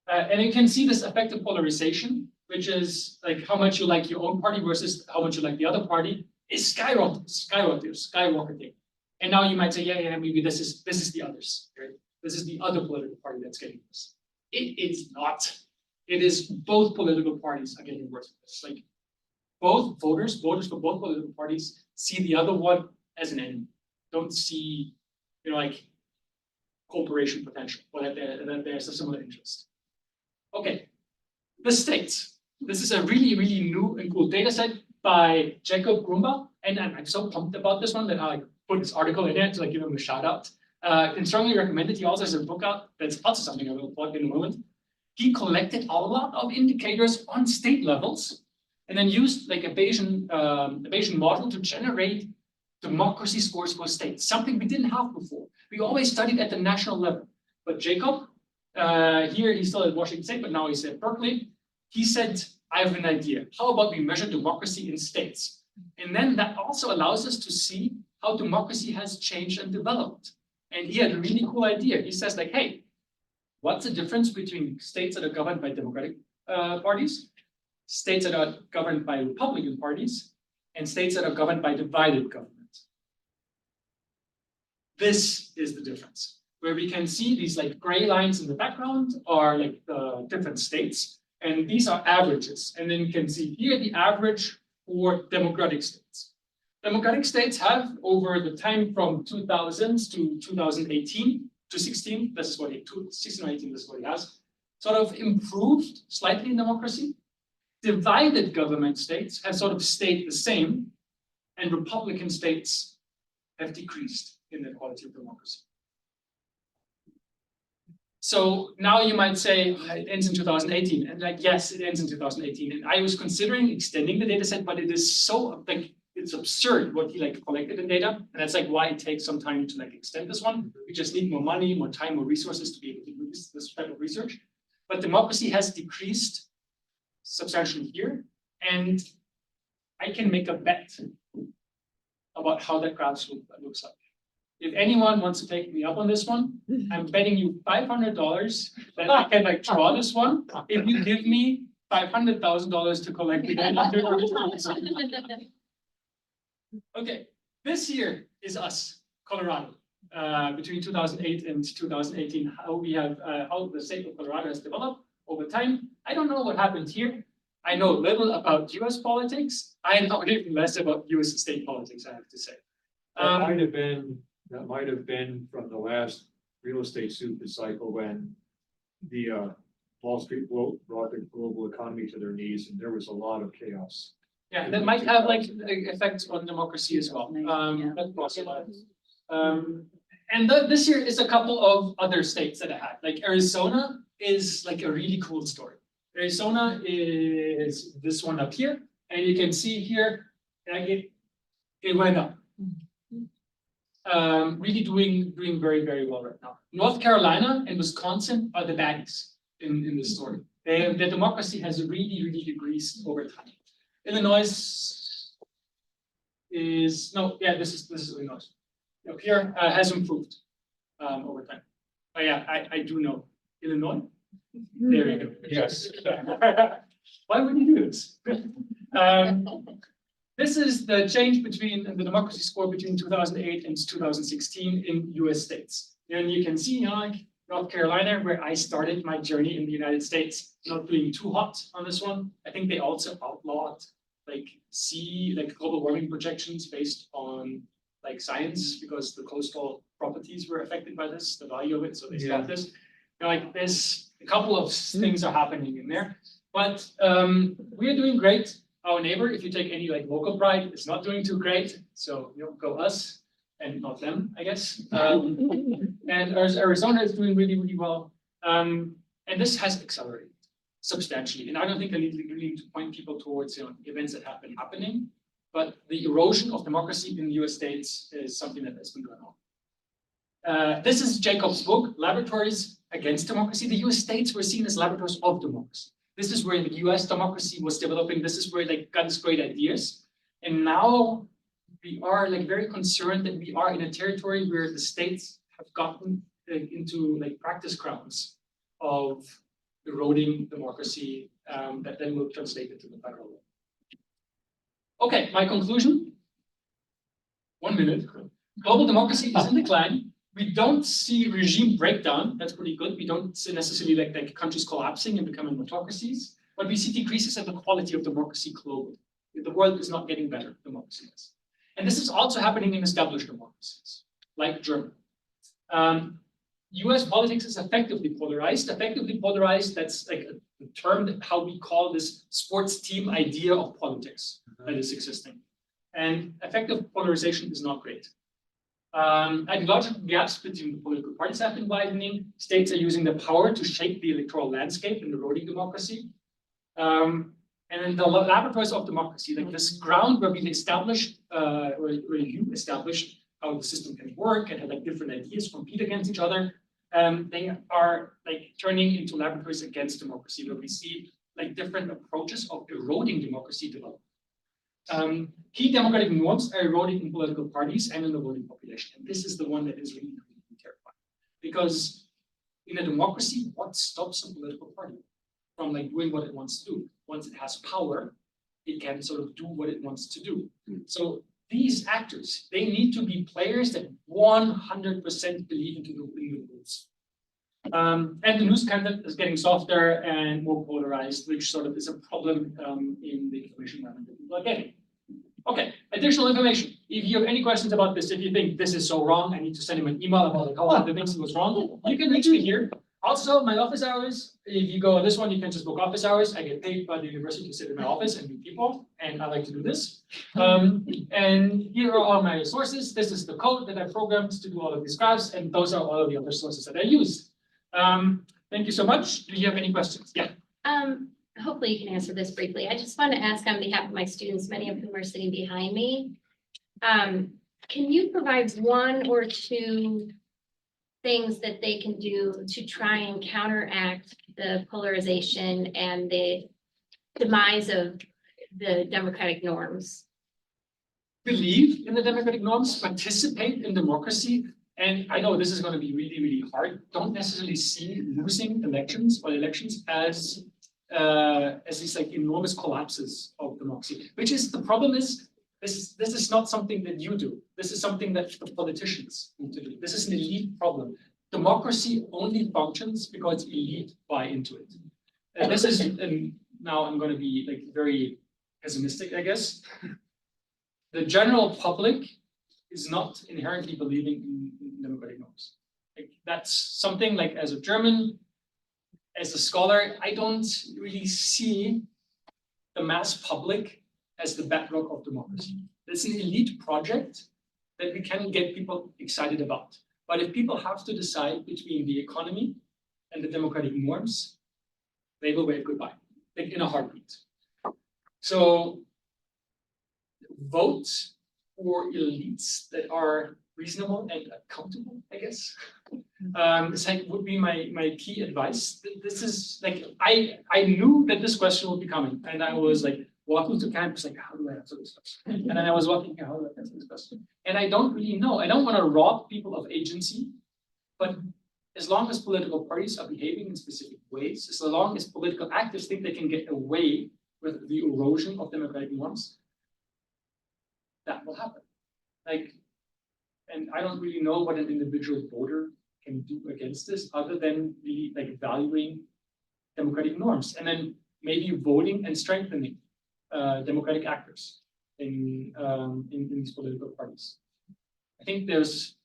And you can see this effective polarization, which is like how much you like your own party versus how much you like the other party, is skyrocketing. And now you might say, yeah, maybe this is the others, right? This is the other political party that's getting this. It is not. It is both political parties are getting worse with this. Like both voters for both political parties see the other one as an enemy. Don't see, like cooperation potential, or that there's a similar interest. Okay, the states. This is a really, really new and cool data set by Jacob Grumba, and I'm so pumped about this one that I put this article in there to give him a shout out. Can strongly recommend it. He also has a book out that's also something I will plug in a moment. He collected a lot of indicators on state levels, and then used like a Bayesian model to generate democracy scores for states, something we didn't have before. We always studied at the national level, but Jacob, here he's still at Washington State, but now he's at Berkeley. He said, I have an idea. How about we measure democracy in states? And then that also allows us to see how democracy has changed and developed. And he had a really cool idea. He says like, hey, what's the difference between states that are governed by democratic parties, states that are governed by Republican parties, and states that are governed by divided government? This is the difference, where we can see these like gray lines in the background are like the different states, and these are averages. And then you can see here the average for democratic states. Democratic states have, over the time from 2000 to 2018 to 16, this is what 16 or 18, this is what he has, sort of improved slightly in democracy. Divided government states have sort of stayed the same, and Republican states have decreased in the quality of democracy. So now you might say, it ends in 2018. And like, yes, it ends in 2018. And I was considering extending the data set, but it is so like, it's absurd what he like collected in data. And that's like why it takes some time to like extend this one. We just need more money, more time, more resources to be able to do this type of research. But democracy has decreased substantially here. And I can make a bet about how that graph looks like. If anyone wants to take me up on this one, I'm betting you $500 that I can like draw this one if you give me $500,000 to collect the data. Okay, this here is us, Colorado, between 2008 and 2018. How we have how the state of Colorado has developed over time. I don't know what happened here. I know little about U.S. politics. I know even less about U.S. state politics, I have to say. That might have been from the last real estate super cycle when the Wall Street brought the global economy to their knees, and there was a lot of chaos. Yeah, that might have like effects on democracy as well. That's possible. And this year is a couple of other states that I had. Like Arizona is like a really cool story. Arizona is this one up here, and you can see here, like it went up. Really doing very, very well right now. North Carolina and Wisconsin are the baddies in this story. The democracy has really decreased over time. Illinois is this is Illinois. Up here has improved over time. But yeah, I do know Illinois. There you go. Yes. Why would you do this? This is the change between the democracy score between 2008 and 2016 in US states. And you can see, like North Carolina, where I started my journey in the United States, not doing too hot on this one. I think they also outlawed like global warming projections based on like science, because the coastal properties were affected by this, the value of it, so they stopped this. And like there's a couple of things are happening in there, but we're doing great. Our neighbor, if you take any like local pride, is not doing too great. So go us and not them, I guess. And Arizona is doing really well. And this has accelerated substantially. And I don't think I need to point people towards events that have been happening, but the erosion of democracy in the US states is something that has been going on. This is Jacob's book, Laboratories Against Democracy. The US states were seen as laboratories of democracy. This is where the US democracy was developing. This is where they got its great ideas. And now we are like very concerned that we are in a territory where the states have gotten into like practice grounds of eroding democracy that then will translate into the federal law. Okay, my conclusion. 1 minute. Global democracy is in decline. We don't see regime breakdown. That's pretty good. We don't see necessarily like countries collapsing and becoming autocracies, but we see decreases in the quality of democracy globally. The world is not getting better, democracy is. And this is also happening in established democracies, like Germany. US politics is effectively polarized. Effectively polarized, that's like a term that how we call this sports team idea of politics that is existing. And effective polarization is not great. Ideological gaps between the political parties have been widening. States are using the power to shape the electoral landscape and eroding democracy. And then the laboratories of democracy, like this ground where we've established, where you established how the system can work and have like different ideas compete against each other. They are like turning into laboratories against democracy, where we see like different approaches of eroding democracy develop. Key democratic norms are eroding in political parties and in the voting population. And this is the one that is really, really terrifying. Because in a democracy, what stops a political party from like doing what it wants to do? Once it has power, it can sort of do what it wants to do. So these actors, they need to be players that 100% believe in the rules. And the news content is getting softer and more polarized, which sort of is a problem in the information environment that people are getting. Okay, additional information. If you have any questions about this, if you think this is so wrong, I need to send him an email about like, how the things was wrong, you can reach me here. Also, my office hours, if you go on this one, you can just book office hours. I get paid by the university to sit in my office and meet people, and I like to do this. And here are all my sources. This is the code that I programmed to do all of these graphs, and those are all of the other sources that I use. Thank you so much. Do you have any questions? Yeah. Hopefully you can answer this briefly. I just want to ask on behalf of my students, many of whom are sitting behind me. Can you provide one or two things that they can do to try and counteract the polarization and the demise of the democratic norms? Believe in the democratic norms, participate in democracy. And I know this is going to be really, really hard. Don't necessarily see losing elections or elections as these like enormous collapses of democracy, which is the problem is this is not something that you do. This is something that the politicians need to do. This is an elite problem. Democracy only functions because elite buy into it. And this is, and now I'm going to be like very pessimistic, I guess. The general public is not inherently believing in democratic norms. Like that's something like as a German, as a scholar, I don't really see the mass public as the bedrock of democracy. It's an elite project that we can get people excited about. But if people have to decide between the economy and the democratic norms, they will wave goodbye, like in a heartbeat. So vote for elites that are reasonable and accountable, I guess. It's like would be my key advice. This is like I knew that this question would be coming, and I was like walking to campus like, how do I answer this question? And then I was walking here, how do I answer this question? And I don't really know. I don't want to rob people of agency, but as long as political parties are behaving in specific ways, as long as political actors think they can get away with the erosion of democratic norms, that will happen. Like, and I don't really know what an individual voter can do against this other than really like valuing democratic norms and then maybe voting and strengthening democratic actors in these political parties. I think there's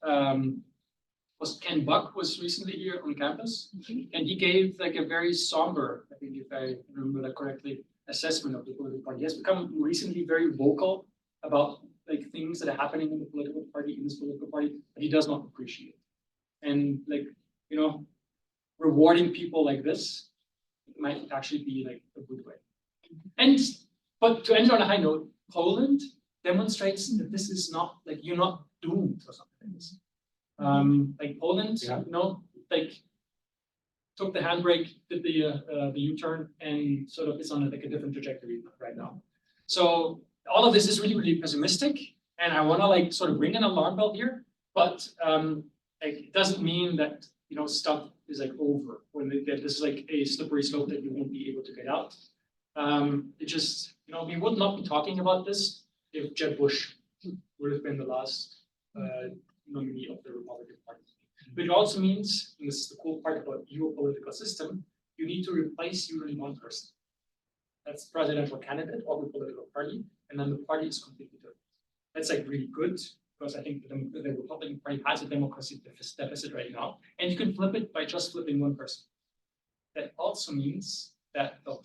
was Ken Buck was recently here on campus, and he gave like a very somber, I think if I remember that correctly, assessment of the political party. He has become recently very vocal about like things that are happening in the political party, in this political party, that he does not appreciate. And like, you know, rewarding people like this might actually be like a good way. And but to end on a high note, Poland demonstrates that this is not like you're not doomed for something like this. Like Poland, you know, like took the handbrake, did the U-turn, and sort of is on like a different trajectory right now. So all of this is really, really pessimistic, and I want to like sort of ring an alarm bell here, but like it doesn't mean that you know stuff is like over when they get this is like a slippery slope that you won't be able to get out. It just you know we would not be talking about this if Jeb Bush would have been the last nominee of the Republican Party. But it also means, and this is the cool part about your political system, you need to replace usually one person. That's the presidential candidate of the political party, and then the party is completely different. That's like really good because I think the Republican Party has a democracy deficit right now, and you can flip it by just flipping one person. That also means that the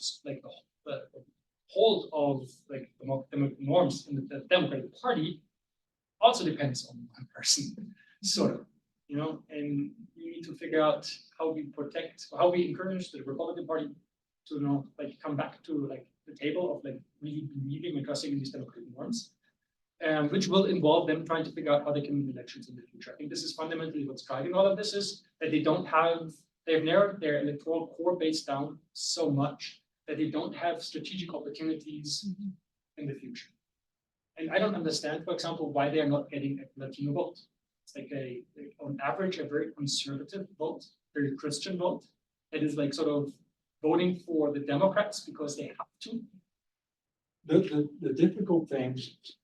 hold of like the norms in the Democratic Party also depends on one person, sort of, you know, and you need to figure out how we protect, how we encourage the Republican Party to, you know, like come back to like the table of like really believing and trusting in these democratic norms, which will involve them trying to figure out how they can win elections in the future. I think this is fundamentally what's driving all of this is that they've narrowed their electoral core base down so much that they don't have strategic opportunities in the future. And I don't understand, for example, why they are not getting a Latino vote. It's like on average, a very conservative vote, very Christian vote. It is like sort of voting for the Democrats because they have to. The difficult thing,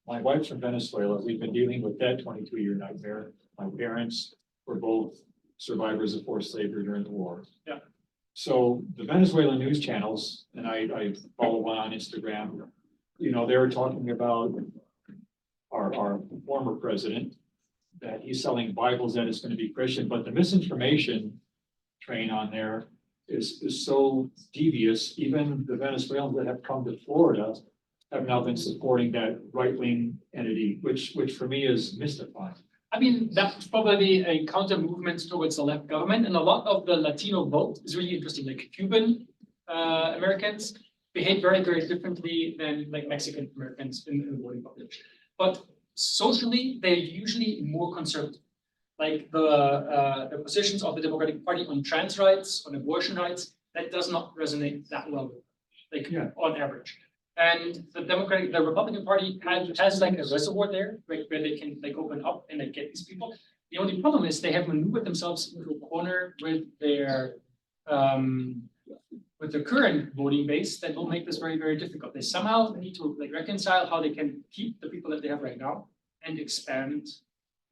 my wife's from Venezuela, we've been dealing with that 22-year nightmare. My parents were both survivors of forced slavery during the war. Yeah. So the Venezuelan news channels, and I follow one on Instagram, you know, they were talking about our former president, that he's selling Bibles that it's going to be Christian, but the misinformation train on there is so devious. Even the Venezuelans that have come to Florida have now been supporting that right-wing entity, which for me is mystifying. I mean, that's probably a counter movement towards the left government, and a lot of the Latino vote is really interesting. Like Cuban Americans behave very, very differently than like Mexican Americans in the voting population. But socially, they're usually more conservative. Like the positions of the Democratic Party on trans rights, on abortion rights, that does not resonate that well with them, like on average. And the Republican Party has like a reservoir there, like where they can like open up and like get these people. The only problem is they have maneuvered themselves into a corner with their current voting base that will make this very, very difficult. They somehow need to like reconcile how they can keep the people that they have right now and expand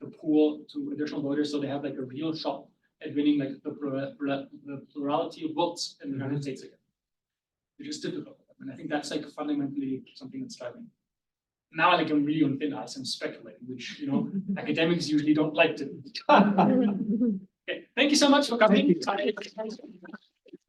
the pool to additional voters, so they have like a real shot at winning like the plurality of votes in the United States again, which is difficult. And I think that's like fundamentally something that's driving. Now, like I'm really on thin ice, I'm speculating, which, you know, academics usually don't like to. Okay, thank you so much for coming.